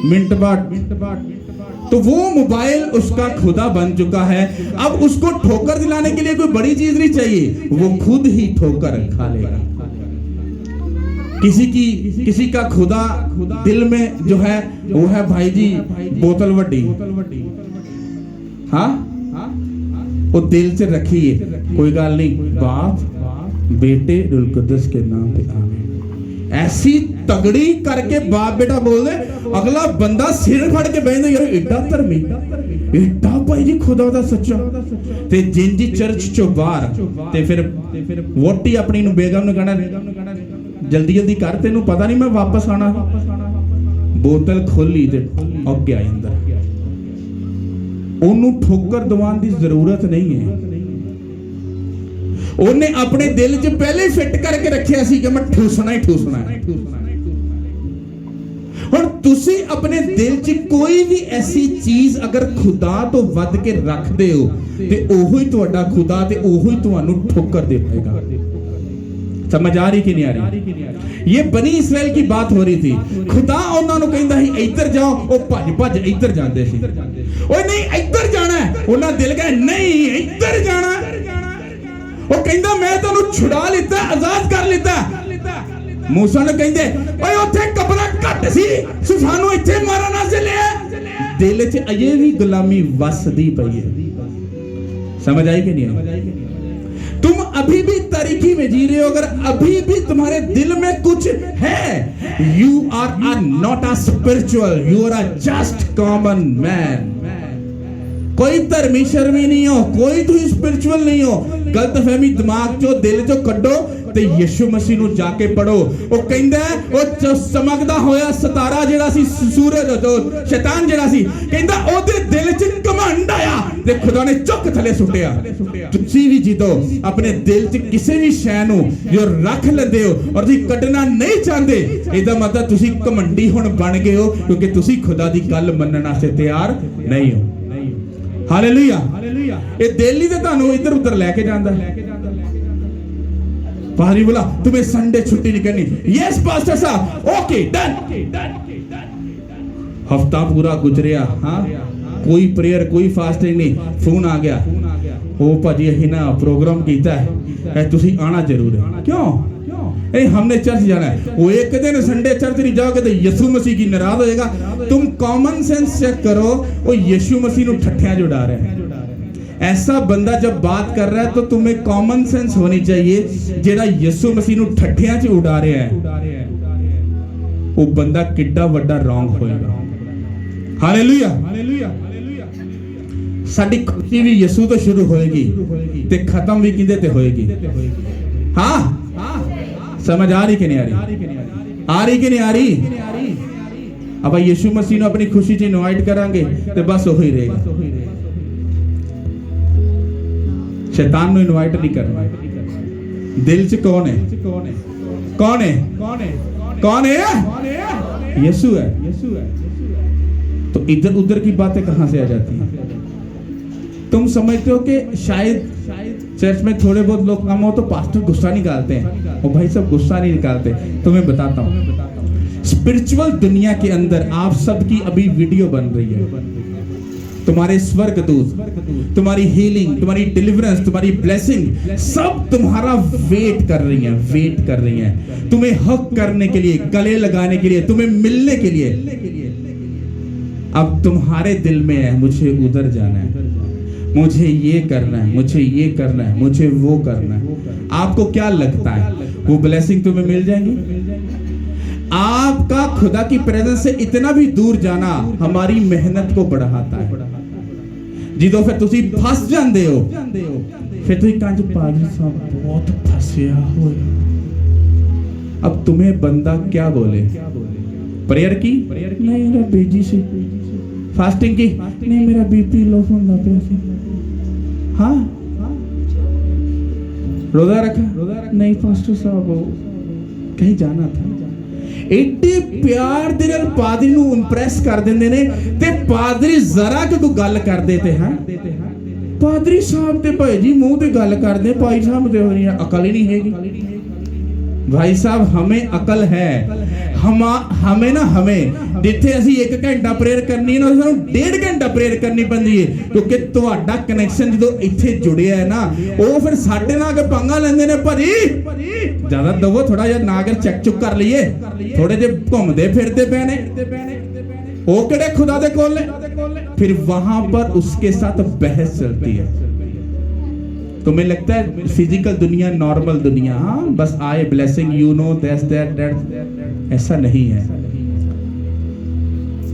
मिनट बाद, तो वो मोबाइल उसका खुदा बन चुका है। अब उसको ठोकर दिलाने के लिए कोई बड़ी चीज नहीं चाहिए, वो खुद ही ठोकर खा लेगा। किसी का खुदा दिल में जो है वो है भाई जी बोतल वड्डी, हाँ वो दिल से रखिए, कोई गल नहीं, बाप बेटे रुल कुद्दस के नाम पे आमीन। ऐसी तगड़ी करके बाप बेटा बोल दे, अगला बंदा सिर फड़ के बैठे यार एडा धर्मी, एडा भाई जी खुदा दा सच्चा। ते जिंजी चर्च चो बाहर ते फिर वोटी अपनी नु बेगम ने कहना जल्दी जल्दी कर, तेनू पता नहीं मैं वापस आना। बोतल खोली ते अगे आ जांदा। ओनू ठोकर दवान दी जरूरत नहीं है, ਉਹਨੇ ਆਪਣੇ ਦਿਲ 'ਚ ਪਹਿਲੇ ਹੀ ਫਿੱਟ ਕਰਕੇ ਰੱਖਿਆ ਸੀ ਕਿ ਮੈਂ ਠੂਸਣਾ ਹੀ ਠੂਸਣਾ ਹੈ। ਹੁਣ ਤੁਸੀਂ ਆਪਣੇ ਦਿਲ 'ਚ ਕੋਈ ਵੀ ਐਸੀ ਚੀਜ਼ ਅਗਰ ਖੁਦਾ ਤੋਂ ਵੱਧ ਕੇ ਰੱਖਦੇ ਹੋ, ਤੇ ਉਹੀ ਤੁਹਾਡਾ ਖੁਦਾ ਤੇ ਉਹੀ ਤੁਹਾਨੂੰ ਠੋकर दे पाएगा। समझ आ रही कि नहीं आ रही? ये बनी इस्राइल की बात हो रही थी। खुदा ਉਹਨਾਂ ਨੂੰ ਕਹਿੰਦਾ ਸੀ ਇੱਧਰ ਜਾਓ, ਉਹ ਭੱਜ ਭੱਜ ਇੱਧਰ ਜਾਂਦੇ ਸੀ। ਓਏ ਨਹੀਂ ਇੱਧਰ ਜਾਣਾ ਹੈ, ਉਹਨਾਂ ਦਿਲ ਕਹੇ ਨਹੀਂ ਇੱਧਰ ਜਾਣਾ। ਉਹ ਕਹਿੰਦਾ ਮੈਂ ਤੈਨੂੰ ਛੁਡਾ ਲਿੱਤਾ, ਆਜ਼ਾਦ ਕਰ ਲਿੱਤਾ। मूसा ने कहंदे ओए ਉੱਥੇ ਕਬਰਾਂ ਘੱਟ ਸੀ, ਸਾਨੂੰ ਇੱਥੇ ਮਾਰਨ ਵਾਸਤੇ ਲਿਆ। दिल च अजे भी गुलामी वसदी पई है। समझ आई कि नहीं आई? तुम अभी भी तारीकी में जी रहे हो, अगर अभी भी तुम्हारे दिल में कुछ है, You are not a spiritual, you are a just common man. कोई धर्मी शर्मी नहीं हो, कोई तुम स्पिरिचुअल नहीं हो। गलतफहमी दिमाग चो दिल चो कड्डो ते यीशु मसीह नु जाके पढ़ो। वो कहंदा है वो जो चमकदा होया सितारा जेड़ा सी सूरज जो शैतान जेड़ा सी कहंदा ओदे दिल च घमंड आया ते खुदा ने चुक थले सुटिया। तुसी भी जिदो अपने दिल च किसी भी शै नु जो रख लेंदे हो और तुसी कड्डना नहीं चाहते, इहदा मतलब तुसी घमंडी हुण बन गए हो क्योंकि तुसी खुदा दी गल मनण वास्ते तैयार नहीं हो। हालेलुया। ये दिल ही तो तुहानू इधर उधर लेके जांदा है। पादरी बोला तुम्हें संडे छुट्टी नहीं करनी। यस पास्टर साहब, ओके डन। हफ्ता पूरा गुजरिया, हाँ कोई प्रेयर कोई फास्टिंग नहीं। फोन आ गया, ओ भाजी अही ना प्रोग्राम कीता है, तुसी आना जरूर है। क्यों? हमने चर्च जाना है। वो एक दिन संडे चर्च नहीं जाओगे तो यीशु मसीह की नाराज हो जाएगा। तुम कॉमन सेंस चेक करो, वो यीशु मसीह नु ठट्ठियां जो उड़ा रहे हैं। ऐसा बंदा जब बात कर रहा है तो तुम्हें कॉमन सेंस होनी चाहिए। जेड़ा यीशु मसीह नु ठट्ठियां च उड़ा रहे हैं वो बंदा किड्डा वड्डा रॉन्ग होएगा। हालेलुया। साडी खुशी भी यीशु तो शुरू होएगी ते खत्म भी किंदे ते होएगी। हाँ समझ आ रही कि नहीं आ रही? आ रही कि नहीं आ रही? अब यीशु मसीह अपनी खुशी च इनवाइट करांगे तो बस वही रहेगा। शैतान नु इनवाइट नहीं करना। दिल च कौन है? कौन है? कौन है? यीशु है। तो इधर उधर की बातें कहां से आ जाती हैं? तुम समझते हो कि शायद चर्च में थोड़े बहुत लोग कम हो तो पास्टर गुस्सा निकालते हैं। वो भाई सब गुस्सा नहीं निकालते। तुम्हें बताता हूँ, स्पिरिचुअल दुनिया के अंदर आप सबकी अभी वीडियो बन रही है। तुम्हारे स्वर्गदूत, तुम्हारी हीलिंग, तुम्हारी डिलीवरेंस, तुम्हारी ब्लेसिंग सब तुम्हारा वेट कर रही हैं, वेट कर रही हैं तुम्हें हक करने के लिए, गले लगाने के लिए, तुम्हें मिलने के लिए। अब तुम्हारे दिल में है मुझे उधर जाना है, मुझे ये करना है, मुझे ये करना है, मुझे वो करना है। आपको क्या लगता है वो ब्लेसिंग तुम्हें मिल जाएंगी? आपका खुदा की प्रेजेंस से इतना भी दूर जाना हमारी मेहनत को बढ़ाता है। जिदो फिर तुसी फंस जाते हो, फिर तुसी कंज पादरी साहब बहुत फंसिया हो। अब तुम्हें बंदा क्या बोले? प्रेयर की? नहीं मेरा बेजी से। फास्टिंग की? नहीं मेरा बीपी लो होता पे। हाँ रोजा रखा? नहीं पास्टर साहब कहीं जाना था। एडे प्यार दे नाल पादरी नु इंप्रेस कर देंदे ने ते पादरी जरा कि कोई गल कर देते हैं पादरी साहब ते भाई जी मुंह ते गल कर दे, भाई साहब ते अकल ही नहीं हैगी। भाई साहब हमें अकल है। हमें ना हमें जिथे असी 1 घंटा प्रेयर करनी है ना सानू 1.5 घंटा प्रेयर करनी पैंदी है क्योंकि तुहाडा कनैक्शन जो इत्थे जुड़िया है ना वो फिर साडे नाल के पंगा लेंदे ने। भाजी ज्यादा दवो थोड़ा जिहा नागर चेक चुक कर लईए, थोड़े जे घूमदे फिरदे पे ने वो केड़े खुदा दे कोल ने। फिर वहां पर उसके साथ बहस चलती है। तुम्हें लगता है फिजिकल दुनिया नॉर्मल दुनिया, हाँ बस आए blessing you know that's that, ऐसा नहीं है।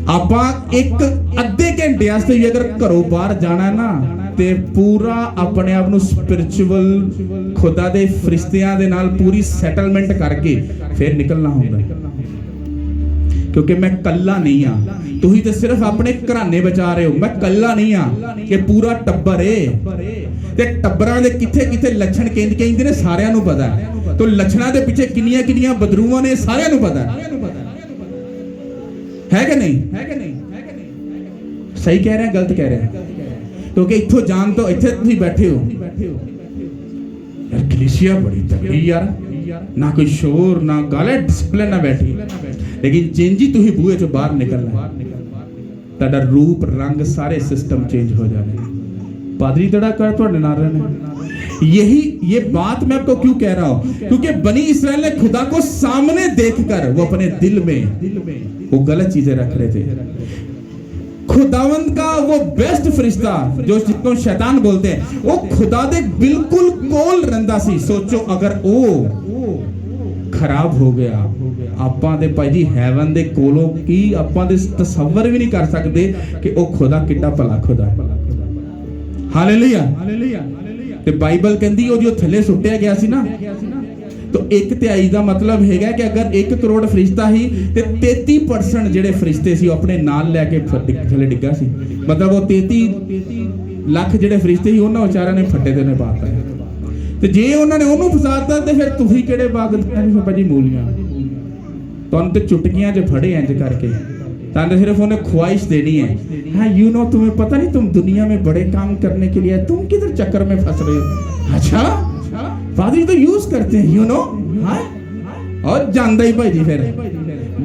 आपा एक अद्धे घंटे वास्ते अगर घरों बाहर जाना ना ते पूरा अपने आप नू स्पिरिचुअल खुदा दे फरिश्तियां दे नाल पूरी सेटलमेंट करके फिर निकलना होगा क्योंकि मैं कल्ला नहीं हाँ। तुही तो सिर्फ अपने घराने बचा रहे हो, मैं कल्ला नहीं हाँ कि पूरा टब्बर है। ते टब्बरां दे किथे किथे लक्षण कहंदे ने सारियां नू पता है। तो लक्षणां दे पीछे किन्नियां किन्नियां बदरूआं ने सारियां नू पता है कि नहीं? सही कह रहे हैं गलत कह रहे हैं? क्योंकि इत्थों जान तो इत्थे तुसीं बैठे हो यार, कलीसिया बड़ी तगड़ी यार, ना कोई शोर ना गल, डिसिप्लिन ना बैठी। लेकिन जिंजी तुसीं बूहे चों बाहर निकलना ताड़ा रूप रंग सारे सिस्टम चेंज हो जाने। पादरी तड़ा कर तो नारायण है। ये बात मैं आपको क्यों कह रहा हूं? क्योंकि बनी इस्राएल ने खुदा को सामने देखकर वो अपने दिल में वो गलत चीजें रख रहे थे। खुदावंद का वो बेस्ट फरिश्ता जो जिसको शैतान बोलते हैं वो खुदा दे बिल्कुल कोल रंदा सी। सोचो अगर वो ਖਰਾਬ ਹੋ ਗਿਆ। ਆਪਾਂ ਦੇ ਭਾਈ ਜੀ ਹੈਵਨ ਦੇ ਕੋਲੋਂ ਕੀ ਆਪਾਂ ਦੇ ਤਸੱਵਰ ਵੀ ਨਹੀਂ ਕਰ ਸਕਦੇ ਕਿ ਉਹ ਖੁਦਾ ਕਿੱਡਾ ਭਲਾ ਖੁਦਾ ਹੈ। ਹਾਲੇਲੂਇਆ। ਤੇ ਬਾਈਬਲ ਕਹਿੰਦੀ ਉਹ ਜੋ ਥੱਲੇ ਸੁੱਟਿਆ ਗਿਆ ਸੀ ਨਾ, तो 1/3 ਦਾ ਮਤਲਬ ਹੈਗਾ ਕਿ ਅਗਰ 1 ਕਰੋੜ ਫਰਿਸ਼ਤਾ ਹੀ ਤੇ 33% ਜਿਹੜੇ ਫਰਿਸ਼ਤੇ ਸੀ ਉਹ ਆਪਣੇ ਨਾਲ ਲੈ ਕੇ ਥੱਲੇ ਡਿੱਗਾ ਸੀ। ਮਤਲਬ ਉਹ 33 ਲੱਖ ਜਿਹੜੇ ਫਰਿਸ਼ਤੇ ਸੀ ਉਹਨਾਂ ਵਿਚਾਰਿਆਂ ਨੇ ਫੱਟੇ ਤੇ ਨੇ ਪਾਤਾ। ਤੇ ਜੇ ਉਹਨਾਂ ਨੇ ਉਹਨੂੰ ਫਸਾਤਾ ਤੇ ਫਿਰ ਤੁਸੀਂ ਕਿਹੜੇ ਬਾਗ ਦੇ ਭਾਜੀ ਮੂਲੀਆਂ, ਤੁਹਾਨੂੰ ਤੇ ਚੁਟਕੀਆਂ 'ਚ ਫੜੇ ਇੰਜ ਕਰਕੇ। ताने सिर्फ उन्हें ख्वाहिश देनी है, हाँ यू नो तुम्हें पता नहीं तुम दुनिया में बड़े काम करने के लिए तुम किधर चक्कर में फंस रहे हो। अच्छा फादर तो यूज करते हैं यू नो। हाँ और जानदा ही भाई जी फिर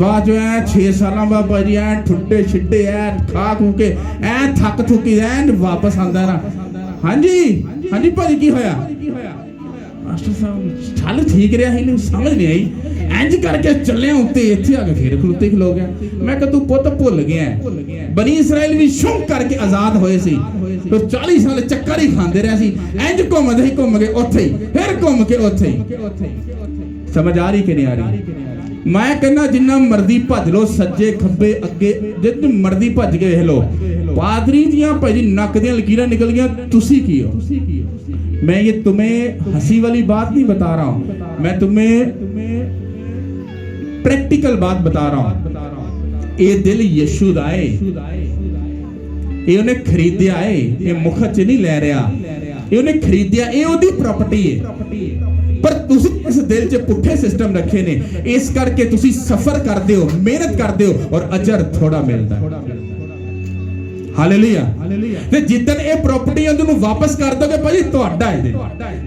बाद जो है 6 साल बाद भाई जी ऐ ठुड्डे छिड्डे ऐ खा खू के ऐ थक थुकी ऐ वापस आंदा ना। हाँ जी भाजी की होया मास्टर साहब छल ठीक रहा ही नहीं समझ नहीं आई इंज करके चले उत्ते इत्थे आके फिर खलोते खलो गया। मैं कहा तू पुत भुल गया बनी इसराइल भी शुंग करके आजाद होए सी तो 40 साल चक्कर ही खांदे रहे सी इंज घूम के उत्थे ही फिर घूम के उत्थे ही। समझ आ रही कि नहीं आ रही। मैं कहना जिन्ना मर्जी भज लो सज्जे खब्बे अगे जिन्ना मर्जी भज के वेख लो पादरी दियां भाई नक दियां लकीरां निकल गया तुसी की हो। मैं ये तुम्हें हंसी वाली बात नहीं बता रहा हूं, मैं तुम्हें प्रैक्टिकल बात बता रहा हूं। ये दिल यीशु दा है, ये उन्हें खरीदया है, ये मुफ्त च नहीं ले रहा, ये उन्हें खरीदया, ये ओदी प्रॉपर्टी है। पर तुसी इस दिल च पुठे सिस्टम रखे ने इस करके तुसी सफर करते हो मेहनत करते हो और अजर थोड़ा मिलता है। हालेलुया। ते जितन ये प्रॉपर्टी है उन्हें वापस कर दोगे भाई तुहाडा है।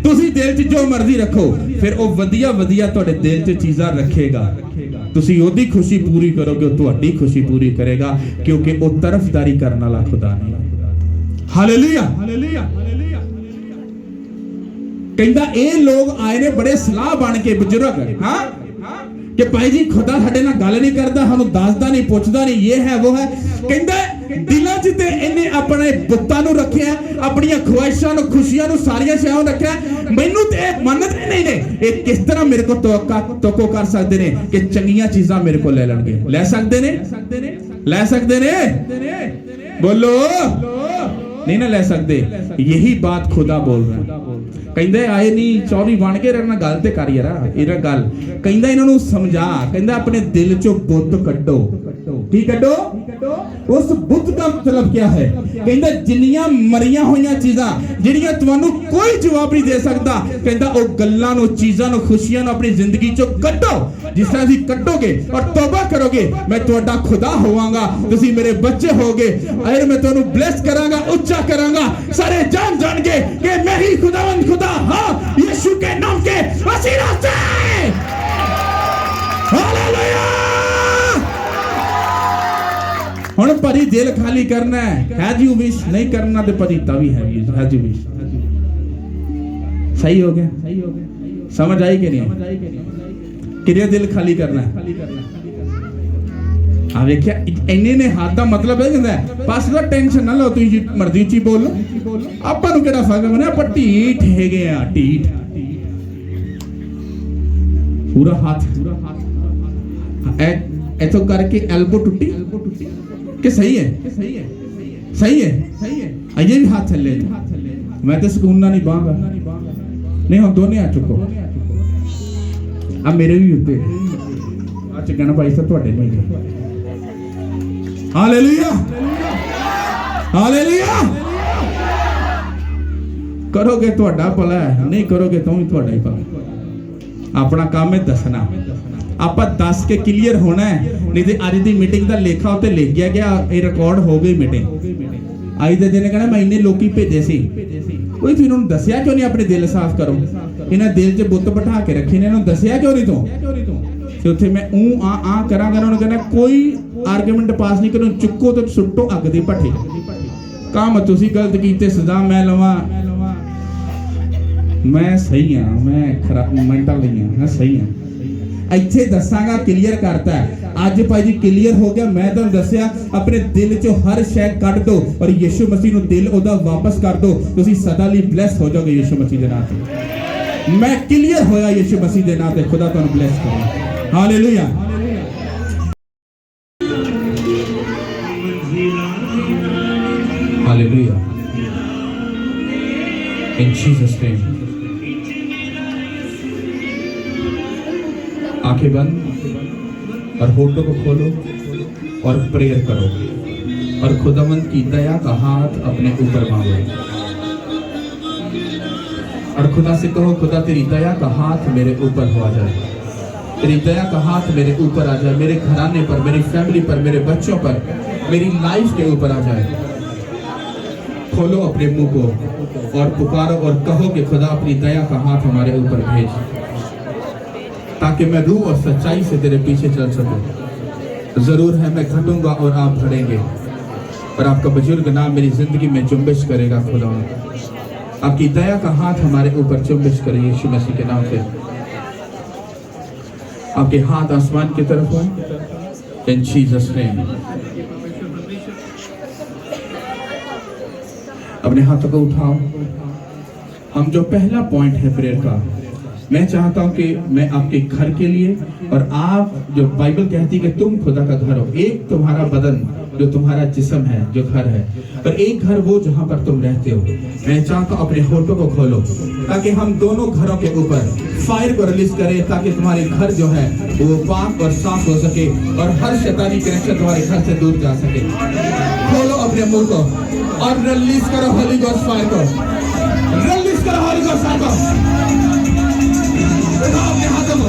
तुसी दिल च जो मर्जी रखो फिर वो वधिया वधिया तुहाडे दिल च चीज़ां रखेगा। तुसी ओदी खुशी पूरी करोगे वो तुहाडी खुशी पूरी करेगा क्योंकि वो तरफदारी करने वाला खुदा नहीं। हालेलुया। कहंदा ये लोग आए ने बड़े सलाह बन के बुजुर्ग हाँ कि भाई जी खुदा साडे नाल गल नहीं करदा सानू दसदा नहीं पुछदा नहीं ये है वो है। कहंदा दिलों च ते इन्हें अपने बुत्तां नूं रखिया अपनी ख्वाहिशां नूं खुशियां नूं सारियां शैआं रखिया मैनूं ते मनदे नहीं ने ये किस तरह मेरे को तोको कर सकते ने कि चंगियां चीज़ां मेरे को ले लणगे ले सकते ने बोलो नहीं ना ले सकते। यही बात खुदा बोल रहा है। कहंदे आए नहीं चौरी बन के रहना गल ते कर यार इहदा गल कहंदा इन्हां नूं समझा कहंदा अपने दिल चों बुत कड्डो की कड्डो उस बुत का मतलब क्या है। कहंदा जिन्नियां मरियां होईयां चीज़ां जिहड़ियां तुहानूं कोई जवाब नहीं दे सकदा कहंदा ओ गल्लां नूं चीज़ां नूं खुशियां नूं अपनी जिंदगी चों कड्डो। जिस तरह तुसीं कड्डोगे और तौबा करोगे मैं तुहाडा खुदा होवांगा तुसीं मेरे बच्चे होगे और मैं तुहानूं ब्लेस करांगा उच्चा करांगा सारे जान के कि मैं ही खुदावंद खुदा हां यीशु के नाम के वसीला से। हालेलुया। हुण परी दिल खाली करना है जी विश नहीं करना तो परी तभी है जी विश। सही हो गया समझ आई कि नहीं किरे दिल खाली करना है। हाँ देखिया इन्ने ने हाथ का मतलब है कहंदा बस दा टेंशन ना लो तुसीं मर्जी ची बोलो आपां नूं किहड़ा फर्क बने आपां ढीठ हैगे आ ढीठ पूरा हाथ इथों करके एल्बो टुटी कि सही है अजे भी हाथ थल्ले मैं तो सुकून ना नहीं बांगा नहीं हम दोनों आ चुको अब मेरे भी उत्ते आ चुके भाई साहब तुहाडे नहीं। Hallelujah hallelujah. करोगे तुहाडा भला है नहीं करोगे तो भी तुहाडा ही भला। अपना काम है दसना आपा दस के क्लीयर होना है नहीं तो अज की मीटिंग का लेखा उत्ते लिख गया ये रिकॉर्ड हो गई मीटिंग अज के दिन कहना मैं इन्ने लोग भेजे सी कोई फिर उन्होंने दसिया क्यों नहीं अपने दिल साफ करो इन्हें दिल च बुत बिठा के रखे ने इन्होंने दसिया क्यों नहीं तो उत्थे मैं आ करांगा उन्होंने कहना कोई आर्गूमेंट पास नहीं करो चुको तो सुट्टो अग दी भट्ठी काम तुसी गलत कीते सजा मैं लवां मैं सही हाँ मैं खराब मेंटल नहीं हाँ मैं सही हाँ इत्थे दसांगा क्लीयर करता है अज भाई जी क्लीयर हो गया। मैं तुहानूं दस्सिया अपने दिल चो हर शै कढ दो और यीशु मसीह नूं दिल ओदा वापस कर दो तुसीं सदा लई ब्लेस हो जाओगे यीशु मसीह दे नाम ते। मैं क्लियर होया यीशु मसीह दे नाते खुदा तुहानू ब्लेस करे हालेलुया हालेलुया इन जीसस नेम आंखें बंद और होठों को खोलो और प्रेयर करो और खुदावंद की दया का हाथ अपने ऊपर मांगो और खुदा से कहो खुदा तेरी दया का हाथ मेरे ऊपर हो जाए तेरी दया का हाथ मेरे ऊपर आ जाए मेरे घराने पर मेरी फैमिली पर मेरे बच्चों पर मेरी लाइफ के ऊपर आ जाए खोलो अपने मुंह को और पुकारो और कहो कि खुदा अपनी दया का हाथ हमारे ऊपर भेज ताकि मैं रूह और सच्चाई से तेरे पीछे चल सकूं जरूर है मैं घटूंगा और आप बढ़ेंगे और आपका बुजुर्ग नाम मेरी जिंदगी में जुम्बिश करेगा खुदा आपकी दया का हाथ हमारे ऊपर जुम्बिश करे यीशु मसीह के नाम से आपके हाथ आसमान की तरफ हो इन जीसस नेम अपने हाथों को उठाओ हम जो पहला पॉइंट है प्रेयर का मैं चाहता हूं कि मैं आपके घर के लिए और आप जो बाइबल कहती है कि तुम खुदा का घर हो एक तुम्हारा बदन जो तुम्हारा जिस्म है जो घर है और एक घर वो जहां पर तुम रहते हो मैं चाहता हूं अपने होठों को खोलो ताकि हम दोनों घरों के ऊपर फायर को रिलीज करें ताकि तुम्हारे घर जो है वो पाक और साफ हो सके और हर शैतानी कनेक्शन तुम्हारे घर से दूर जा सके खोलो अपने मुंह को और रिलीज करो होली गॉस्ट फायर को रिलीज करो होली गॉस्ट फायर को उठाओ अपने हाथों को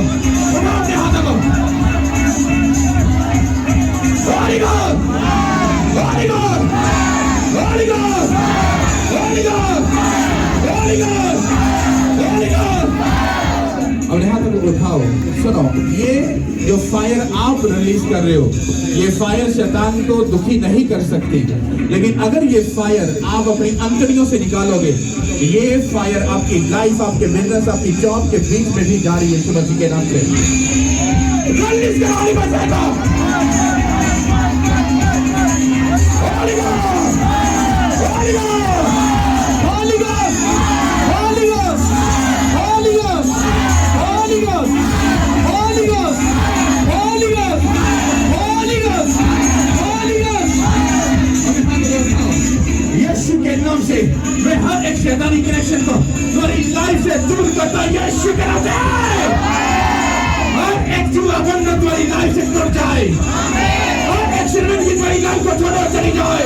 उठाओ अपने हाथों को Holi ghost holy ghost holy ghost holy ghost holy ghost holy ghost अपने हाथों को उठाओ सुनो ये जो फायर आप रिलीज कर रहे हो ये फायर शैतान को दुखी नहीं कर सकती लेकिन अगर ये फायर आप अपनी अंतड़ियों से निकालोगे ये फायर आपकी लाइफ आपके बिजनेस आपकी जॉब के बीच में भी जा रही है यीशु मसीह के नाम से रिलीज करो holy ghost holy ghost holy ghost holy ghost holy ghost holy ghost holy ghost holy ghost holy ghost holy ghost holy ghost Yishu के नाम से मैं हर एक शैतानी कनेक्शन को तुम्हारी लाइफ से दूर करता हूं यीशु के नाम से हर एक जुआ बंधन तुम्हारी लाइफ से टूट जाए हर एक शैतान की तुम्हारी लाइफ को छोड़ो चली जाए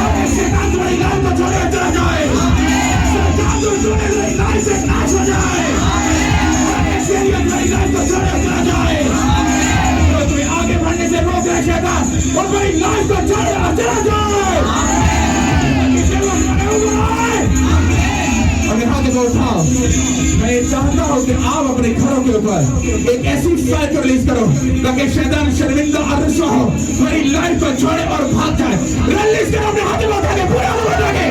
हर एक शैतान तुम्हारी लाइफ को छोड़ो चला जाए शैतान तुम्हारी लाइफ से नाश हो जाए हर एक शैतान तुम्हारी लाइफ को छोड़ो चला जाए तो तुम्हें आगे बढ़ने से रोक रहे शैतान और तुम्हारी लाइफ को छोड़ो चला जाए अपने हाथों को उठाओ मैं चाहता हूं कि आप अपने घरों के ऊपर एक ऐसी फायर को रिलीज करो ताकि शैतान शर्मिंदा और रुस्वा हो तुम्हारी लाइफ को छोड़े और भाग जाए रिलीज करो अपने हाथों को उठा के पूरा उठा के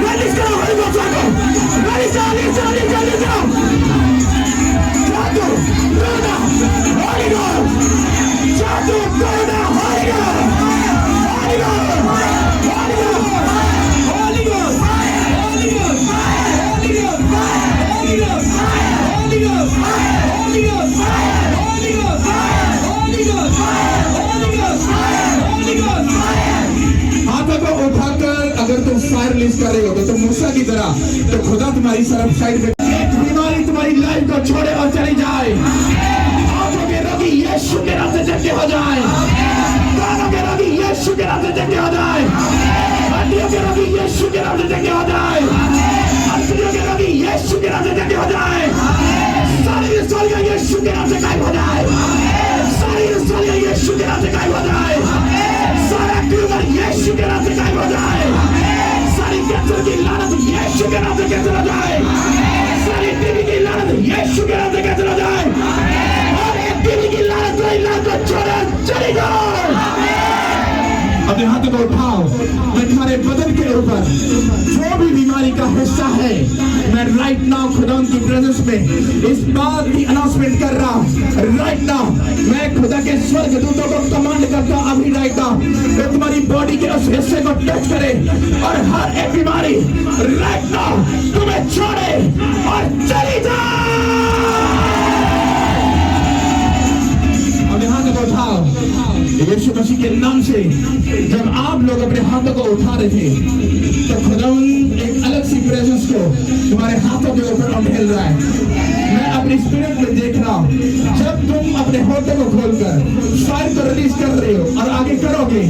रिलीज करो हरि को उठा रिलीज करो Holy Ghost! Chatu Corona, Holy Ghost! Holy Ghost! Holy Ghost! Holy Ghost! Holy Ghost! Holy Ghost! Holy Ghost! Holy Ghost! Holy Ghost! Holy Ghost! Holy Ghost! Holy Ghost! Holy Ghost! हाथों को उठाकर अगर तुम fire release कर रहे हो तो मूसा की तरह तो खुदा तुम्हारी तरफ साइड में बीमारी तुम्हारी लाइफ को छोड़े और चली जाए आंखों के रोगी यीशु के नाम से चंगे हो जाए कानों के रोगी यीशु के नाम से चंगे हो जाए हड्डियों के रोगी यीशु के नाम से चंगे हो जाए हड्डियों के रोगी यीशु के नाम से चंगे हो जाए सारी बीमारियां यीशु के नाम से गायब हो जाए सारी बीमारियां यीशु के नाम से गायब हो जाए सारा ट्यूमर यीशु के नाम से गायब हो जाए सारी कैंसर की लानत यीशु के नाम से कैंसिल हो जाए सारी टीबी की लानत यीशु के नाम से कैंसिल हो जाए और एक टीबी की लानत को छोड़े चली जाओ अपने हाथों को उठाओ। मैं तुम्हारे बदन के ऊपर जो भी बीमारी का हिस्सा है, मैं राइट नाउ खुदा की प्रेजेंस में इस बात की अनाउंसमेंट कर रहा हूँ। राइट नाउ मैं खुदा के स्वर्ग दूतों को कमांड करता हूँ अभी राइट नाउ वो तुम्हारी बॉडी के उस हिस्से को टच करे और हर एक बीमारी राइट नाउ तुम्हें छोड़े और चली जाए। अब यहाँ तक उठाओ यीशु मसीह के नाम से। जब आप लोग अपने हाथों को उठा रहे थे तो खुदावंद एक अलग सी प्रेजेंस को तुम्हारे हाथों के ऊपर उंडेल रहा है। मैं अपनी स्पिरिट में देख रहा हूँ जब तुम अपने हाथों को खोलकर फायर को रिलीज कर रहे हो और आगे करोगे,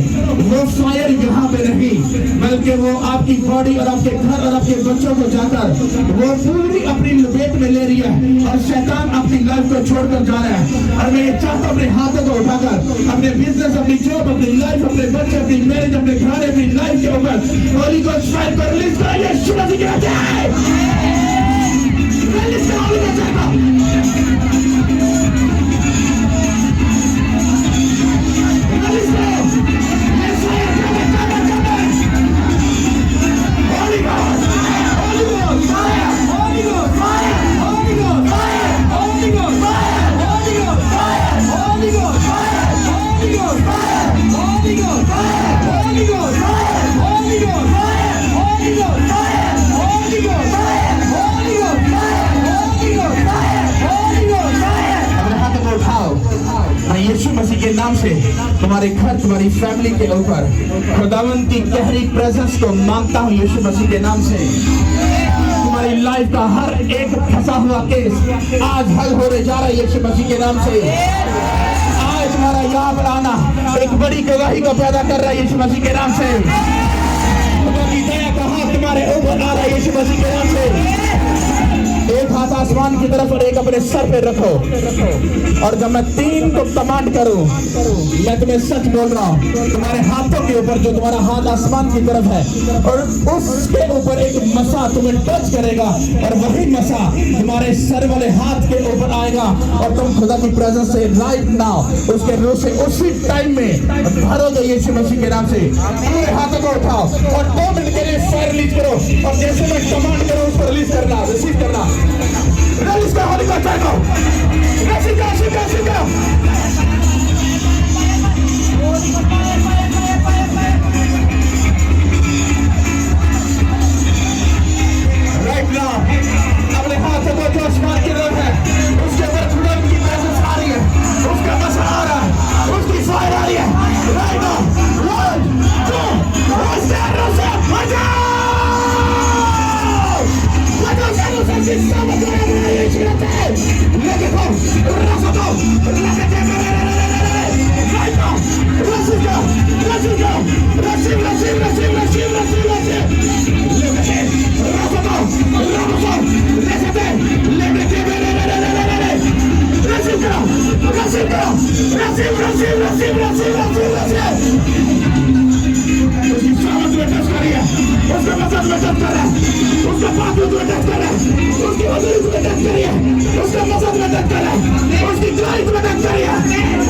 वो फायर यहाँ पे नहीं बल्कि वो आपकी बॉडी और आपके घर और आपके बच्चों को जाकर वो पूरी अपनी लपेट में ले रही है और शैतान अपनी लाइफ को छोड़कर जा रहा है। और मैं ये चाहता हूँ अपने हाथों को उठाकर अपने बिजनेस, अपनी जॉब, अपनी लाइफ, अपने बच्चे, अपनी मैरिज, अपने घर, अपनी लाइफ के ऊपर होली गोस्ट फायर को रिलीज करो। यीशु मसीह की जय। रिलीज करो होली गोस्ट फायर को। रिलीज करो। ये fire Holi ghost, Holi ghost fire, Holi ghost fire, Holi ghost fire, Holi ghost fire, Holi ghost fire, Holi ghost fire, Holi ghost fire, Holi ghost fire, Holi ghost fire, Holi ghost fire, Holi ghost fire, Holi ghost fire, Holi ghost fire, Holi ghost fire, Holi ghost fire. अपने हाथों को उठाओ। मैं यीशु मसीह के नाम से तुम्हारे घर, तुम्हारी फैमिली के ऊपर खुदावंद की गहरी प्रेजेंस को मांगता हूँ यीशु मसीह के नाम से। तुम्हारी लाइफ का हर एक फंसा हुआ केस आज हल होने जा रहा है यीशु मसीह के नाम से। आज तुम्हारा यहाँ पर आना एक बड़ी गवाही को पैदा कर रहा है यीशु मसीह के नाम से। खुदा की दया का हाथ तुम्हारे ऊपर आ रहा है यीशु मसीह के नाम से। एक हाथ आसमान की तरफ और एक अपने सर पे रखो और जब मैं 3 को कमांड करूं, मैं तुम्हें सच बोल रहा हूं, तुम्हारे हाथों के ऊपर जो तुम्हारा हाथ आसमान की तरफ है और उसके ऊपर एक मसा तुम्हें टच करेगा और वही मसा तुम्हारे सर वाले हाथ के ऊपर आएगा और तुम खुदा की प्रेजेंस से राइट नाउ उसके रूह से उसी टाइम में भरोगे यीशु मसीह के नाम से। पूरे हाथों को उठाओ और 2 मिनट के लिए फायर रिलीज करो और जैसे मैं कमांड करूं उसको रिलीज करना, रिसीव करना। Release the Holy Ghost right now. Receive God, receive God, receive God. Right now, अपने हाथों को जो आसमान की तरफ है, उसके ऊपर खुदा की प्रेजेंस आ रही है, उसका मसा आ रहा है, उसकी फायर आ रही है। Right now, 1, 2, बजाओ। उसका मसाज में टच कर रहा है, उसका बाथरूम में टच कर रहा है, उसकी वजूरी में टच कर रही है, उसका मसाज में टच कर रहा है, उसकी क्लाइंट में टच कर रही है,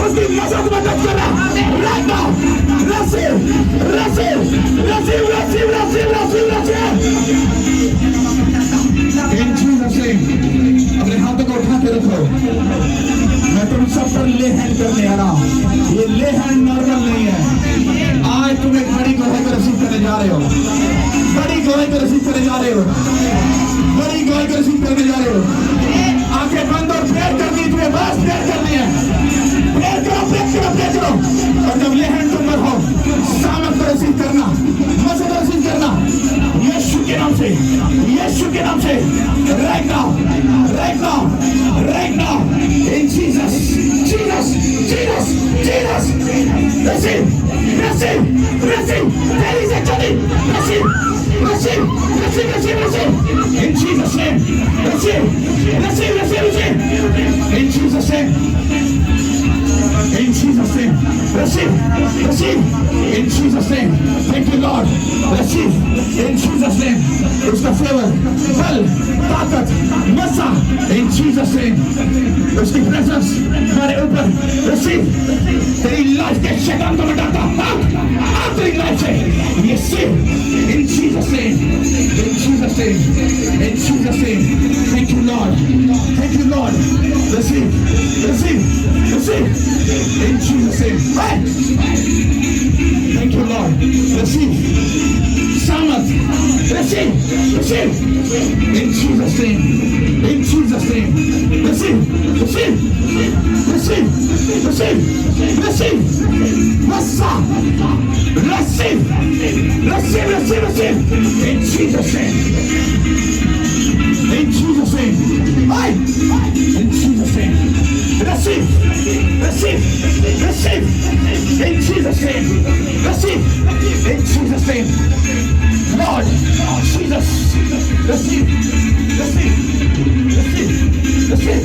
उसकी मसाज में टच कर रहा है। Right now receive, receive, receive, receive, receive, receive, receive। In Jesus name, अपने हाथों को उठा के रखो। मैं तुम सब पर ले हैंड करने आ रहा हूँ। ये ले हैंड नॉर्मल नहीं है। आज तुम एक बड़ी गवाही को रिसीव करने जा रहे हो, बड़ी गवाही को रिसीव करने जा रहे हो, बड़ी गवाही को रिसीव करने जा रहे हो। आंखें बंद और प्रेयर करनी, तुम्हें बस प्रेयर करनी है। प्रेयर करो, प्रेयर करो, प्रेयर करो। और जब ले हैंड तुम पर हो, सामर्थ को रिसीव करना, मसद को रिसीव करना, यीशु के नाम से, यीशु के नाम से। Right now, right now, right now, in Jesus, Jesus, Jesus, Jesus. receive, receive, receive, there is a journey, receive, receive, receive, receive, receive, in Jesus name, receive, receive, receive, receive, in Jesus name, in Jesus name, receive, receive, in Jesus name, thank you Lord, receive, in Jesus name, उसका favour, बल, ताकत, मसा, in Jesus name, उसकी presence हमारे ऊपर receive तेरी life के शैतान को हटाता आप तेरी लाइफ से ये सिर्फ इन Jesus name in Jesus name in Jesus name thank you Lord receive in Jesus name thank you Lord receive Samat, receive, in Jesus' name, receive, Massa, receive, in Jesus' name, in Jesus' name, in Jesus' name, receive, in Jesus' name, receive, in Jesus' name. Lord, Jesus, receive, in Jesus' name,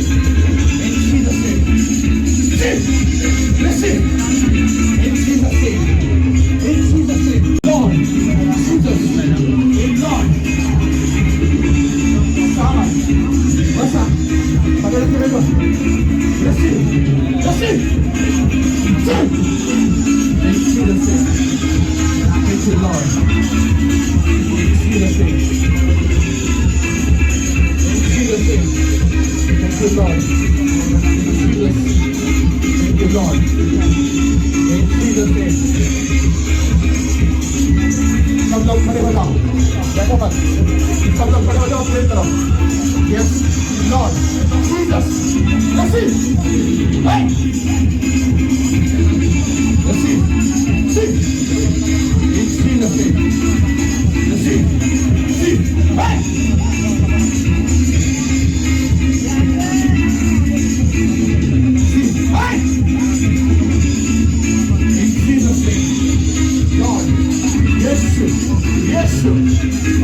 receive, in Jesus' name, Lord, Jesus, Lord, Sama, Masa, Padahal kita receive, in Jesus' name, thank you, Lord. Jesus' name. Thank you, Lord. Thank you, Lord. In Jesus' name. सब लोग खड़े हो जाओ, बैठो मत, सब लोग खड़े हो जाओ प्रे करो. Yes, Lord, Jesus, receive, hey, receive, in Jesus' name. Receive, hey! Hey! In Jesus' name, Lord, yes,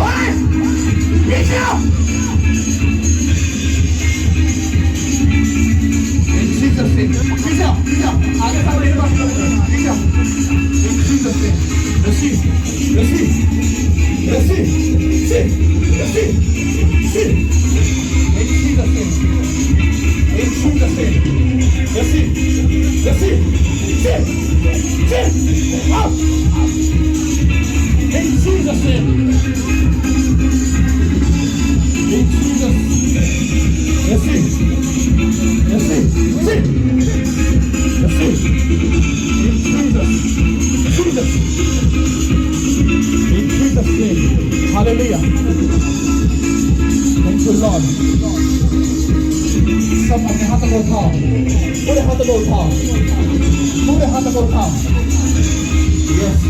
hey! Reach out! In Jesus' name, reach out, आगे सब मेरे पास reach out. In Jesus' name, receive, receive, in Jesus' name, receive, up, in Jesus' name, receive, in Jesus' name, hallelujah, thank you Lord. सब अपने हाथों को उठाओ, पूरे हाथों को उठाओ, यस,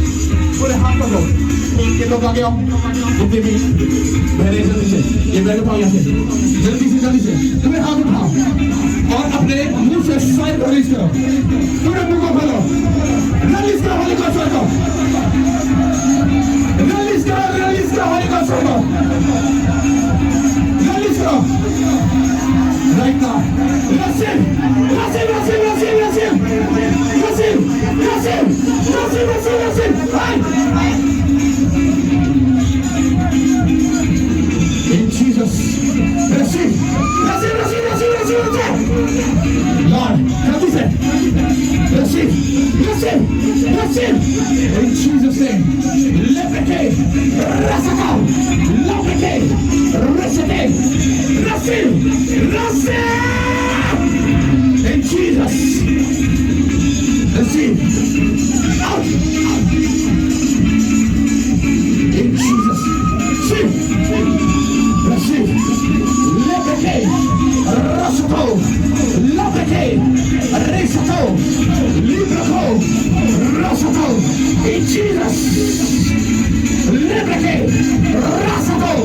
पूरे हाथों को, ये लोग आगे आओ, इतने भी बहरे जल्दी से, ये बैग उठाओ यहाँ से, जल्दी से, पूरे हाथ उठाओ, और अपने मुंह से फायर रिलीज करो, पूरे मुंह को खोलो, रिलीज करो होली को छोड़ो, रिलीज करो होली को छोड़ो, रिलीज करो. Right now, receive, right. In Jesus, receive, Lord, come say, receive, in Jesus' name, leprechaun, rasakau, receive, in Jesus, receive, out, in Jesus, receive, leprechaun, rasakau, in Jesus, leprechaun, rasakau,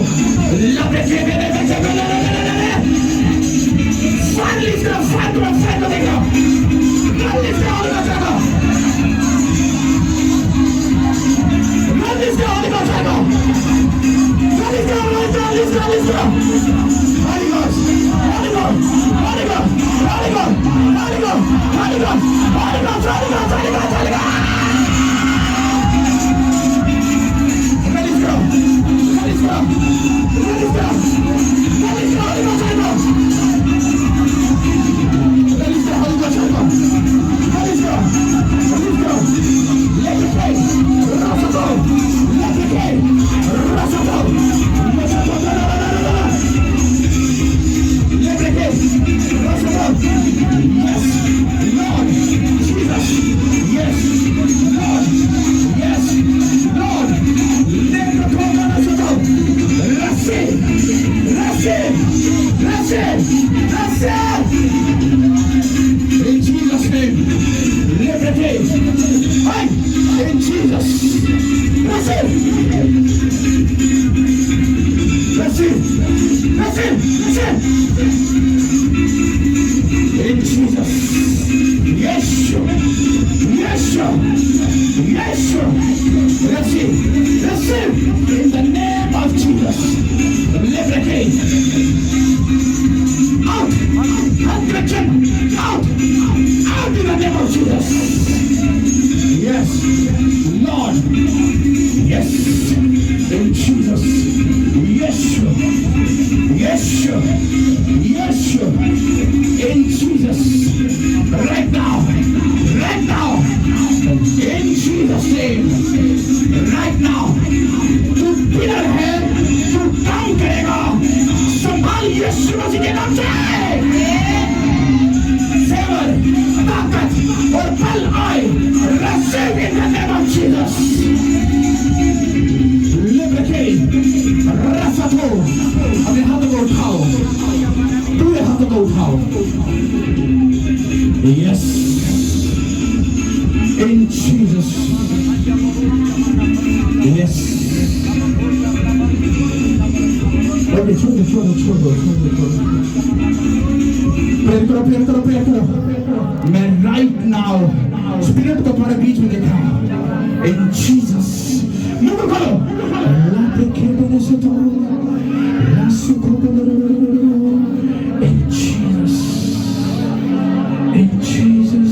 In Jesus. Yeshua. Yeshua. Yeshua. Receive. Receive. In the name of Jesus. Liberate. Out. Out. Out. Out in the name of Jesus. Yes. Lord. Yes. In Jesus. Yeshua. Yeshua. Yeshua. In Jesus. Right now. Right now. In Jesus' name. Right now. तू pillar है, तू काम करेगा. संभाल यीशु मसीह के नाम से. Favor, ताकत और बल आए. Receive in the name of Jesus. Liberate. Rafat हो. अपने हाथों को उठाओ. पूरे हाथों को उठाओ. Yes. In Jesus. Yes. Okay, छोड़ दो. प्रेयर करो. मैं right now स्पिरिट को तुम्हारे बीच में देख रहा हूँ. In Jesus. मुंह खोलो. In Jesus. In Jesus.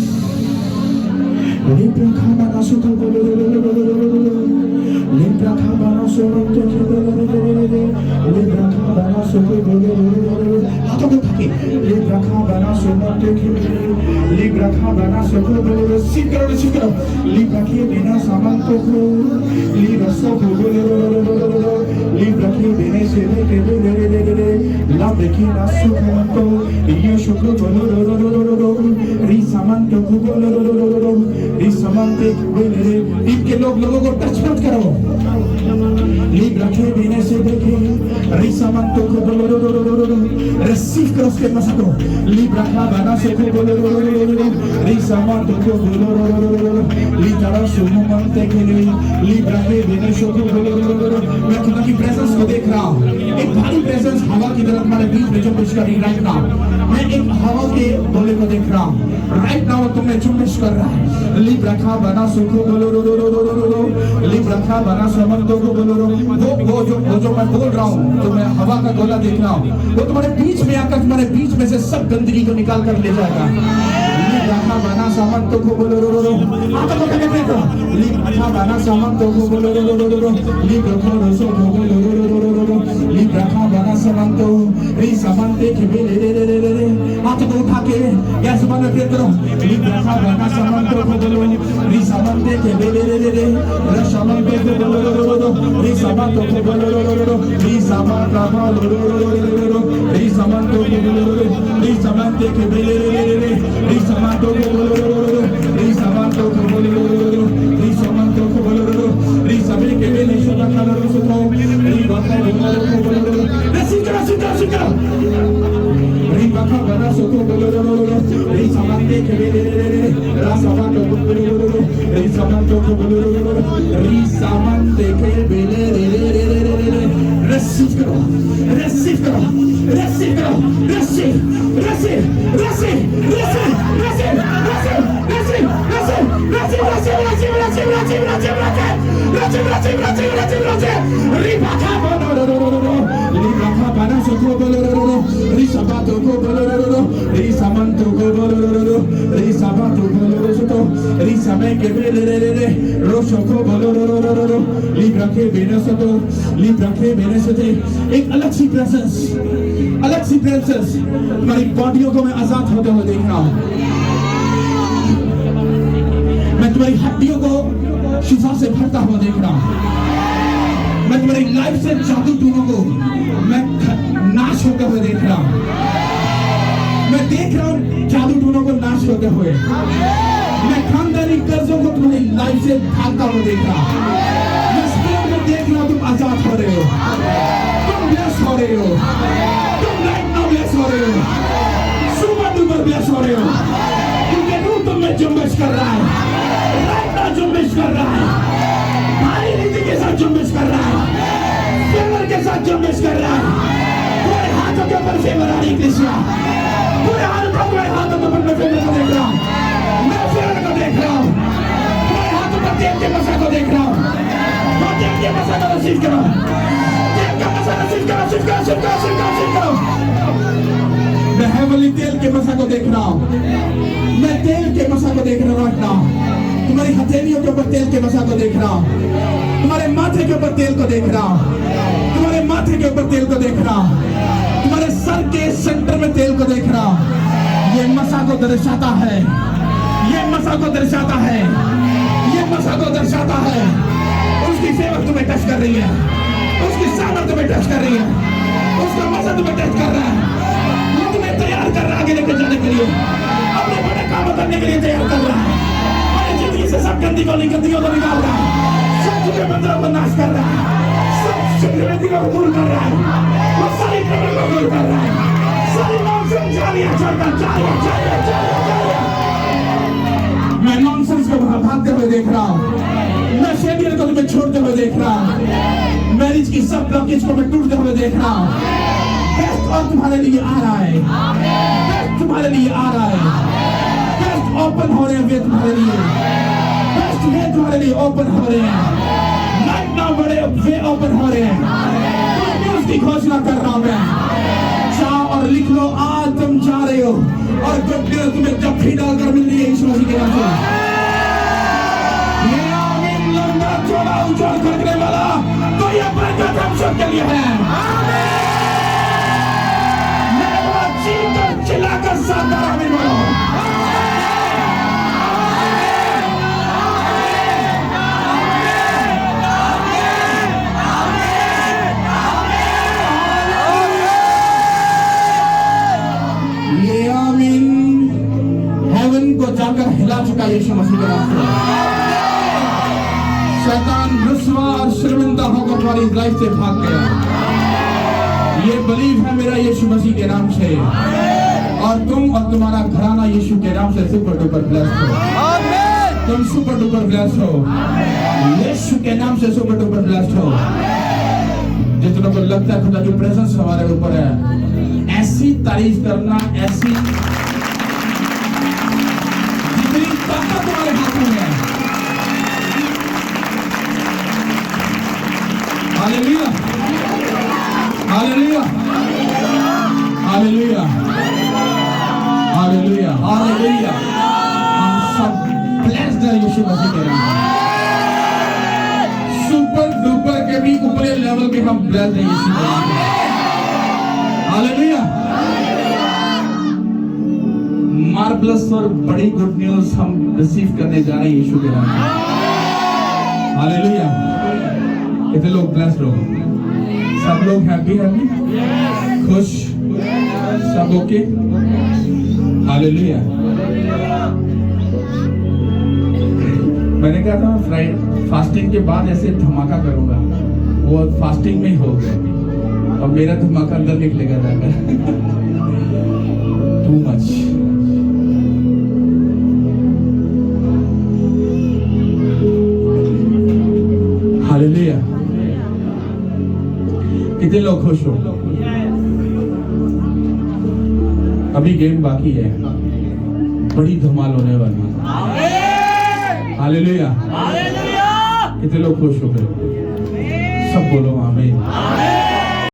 इनके लोगों को टच मत करो. देने से देखे रिसामंतो को रिसीव करो उसके मसा को लिब्रा का बना से को रिसामंतो को लिब्रा सुमंते के लिए लिब्रा के देने से को मैं खुदा की प्रेजेंस को देख रहा हूँ. एक भारी प्रेजेंस हवा की तरह हमारे बीच में जुम्बिश कर रही है. राइट नाउ मैं एक हवा के बोले को देख रहा हूँ. राइट नाउ तुम्हें जुम्बिश कर रहा है. लिब्रा का बना से को लिब्रा का बना समंतो को वो जो मैं बोल रहा हूँ, जो मैं हवा का गोला देख रहा हूँ, वो तुम्हारे बीच में आकर तुम्हारे बीच में से सब गंदगी को निकाल कर ले जाएगा. लिब्रा बना समंतो को आता को कने पे लिब्रा बना समंतो को लिब्रा बना समंतो री समंते के बेले हाथ को उठा के गैस बंद करो. लिब्रा बना समंतो को री समंते के बेले रशमंते को री समंतो को री समंता री समंतो को री समंते के बेले री समंतो को री समंतो को री समंतो को री सभी के बेले शुद्ध कलर सुतो री बाका को सिंगा री बाका बना सुतो री समंते के बेले रा समंतो को री समंतो को री समंते के बेले receive करो. एक अलग सी प्रेजेंस तुम्हारी बॉडियों को मैं आजाद होते हुए देख रहा हूँ. मैं तुम्हारी हड्डियों को शिफा से भरता हुआ देख रहा हूँ. मैं तुम्हारी लाइफ से जादू टूनों को मैं नाश होते हुए देख रहा हूँ. मैं देख रहा हूँ जादू टूनों को नाश होते हुए. मैं खानदानी कर्जों को तुम्हारी लाइफ से भागता हुआ देख रहा हूँ. मैं स्पिरिट में देख रहा हूँ तुम आजाद हो रहे हो. तुम ब्लेस हो रहे हो. तुम राइट नाउ ब्लेस हो रहे हो. सुपर डुपर ब्लेस हो रहे हो. क्योंकि रूह तुम में जुम्बिश कर रहा है. राइट नाउ जुम्बिश कर रहा है. भारी रीति के साथ जुम्बिश कर रहा है. फेवर के साथ जुम्बिश कर रहा है. तुम्हारे हाथों के ऊपर फेवरारी कृष्णा पूरे हाथों को मैं फेवर को देख रहा हूँ, मैं फेवर को देख रहा हूँ, पूरे हाथों पर तेल के मसा को देख रहा हूँ, तो तेल के मसा को रिसीव करो, तेल का मसा रिसीव करो। मैं हेवनली तेल के मसा को देख रहा हूँ, मैं तेल के मसा को देख रहा हूँ, तुम्हारी हथेलियों के ऊपर तेल के मसा को देख रहा हूँ, तुम्हारे माथे के ऊपर तेल को देख रहा हूँ, तुम्हारे माथे के ऊपर तेल को देख रहा हूँ, तुम्हारे सर के सेंटर में तेल को देख रहा हूँ। ये मसा को दर्शाता है, ये मसा को दर्शाता है, ये मसा को दर्शाता है। उसकी सेवक तुम्हें टच कर रही है, उसकी सामर्थ तुम्हें टच कर रही है, उसका मसा तुम्हें टच कर रहा है, वो तुम्हें तैयार कर रहा है आगे लेकर जाने के लिए, अपने बड़े काम करने के लिए तैयार कर रहा है, अपनी जिंदगी से सब गंदगियों को निकाल रहा है, सब झूठे बंदरों को नाश कर रहा है, सब शुक्रिया को दूर कर रहा है, वो सारी प्रॉब्लम को दूर कर रहा है, सारी नॉनसेंस जालियां छोड़कर जालियां। मैं नॉनसेंस को भागते हुए देख रहा हूँ, मैं शेडियर को तुम्हें छोड़ते हुए देख रहा हूँ, मैरिज की सब ब्लॉकेज को मैं टूटते हुए देख रहा हूँ। बेस्ट और तुम्हारे लिए आ रहा है, बेस्ट तुम्हारे लिए आ रहा है, बेस्ट ओपन हो रहे हैं वे तुम्हारे लिए, बेस्ट वे तुम्हारे लिए ओपन हो रहे हैं, राइट नाउ बड़े वे ओपन हो रहे हैं। न्यूज़ की घोषणा कर रहा हूं मैं, जाओ और लिख लो आज तुम जा रहे हो और गुड न्यूज़ तुम्हें जब भी डालकर मिल रही है यीशु मसीह के नाम से। ये आमीन लंबा चौड़ा उजाड़ करने वाला तो ये बरकत हम सब के लिए है। मेरे बात चीखकर चिल्लाकर साथ आमीन बोलो। जाकर हिला चुका यीशु मसीह के नाम से। शैतान रुस्वा और शर्मिंदा होकर तुम्हारी लाइफ से भाग गया। ये बिलीव है मेरा यीशु मसीह के नाम से, और तुम और तुम्हारा घराना यीशु के नाम से सुपर डुपर ब्लेस्ड हो। तुम सुपर डुपर ब्लेस्ड हो, यीशु के नाम से सुपर डुपर ब्लेस्ड हो। जितनों को लगता है खुदा की प्रेजेंस हमारे ऊपर है, ऐसी तारीफ करना, ऐसी ताकत तुम्हारे हाथों में है। Hallelujah, hallelujah, hallelujah, hallelujah, hallelujah. हम सब ब्लेस्ड हैं यीशु मसीह के नाम से। सुपर डुपर के भी ऊपरी लेवल पे हम ब्लेस्ड हैं यीशु के नाम से। हालेलुया। मार्वलस और बड़ी गुड न्यूज हम रिसीव करने जा रहे हैं यीशु के नाम में। हालेलुया। कितने लोग ब्लेस्ड हो? सब लोग हैप्पी खुश, सब ओके? हालेलुया। मैंने कहा था फ्राइडे फास्टिंग के बाद ऐसे धमाका करूंगा, वो फास्टिंग में ही हो गया और मेरा धमाका अंदर निकलेगा जाकर। Too much. हालेलुया। कितने लोग खुश हो? अभी गेम बाकी है, बड़ी धमाल होने वाली है। हालेलुया। कितने लोग खुश हो गए? सब बोलो आमीन।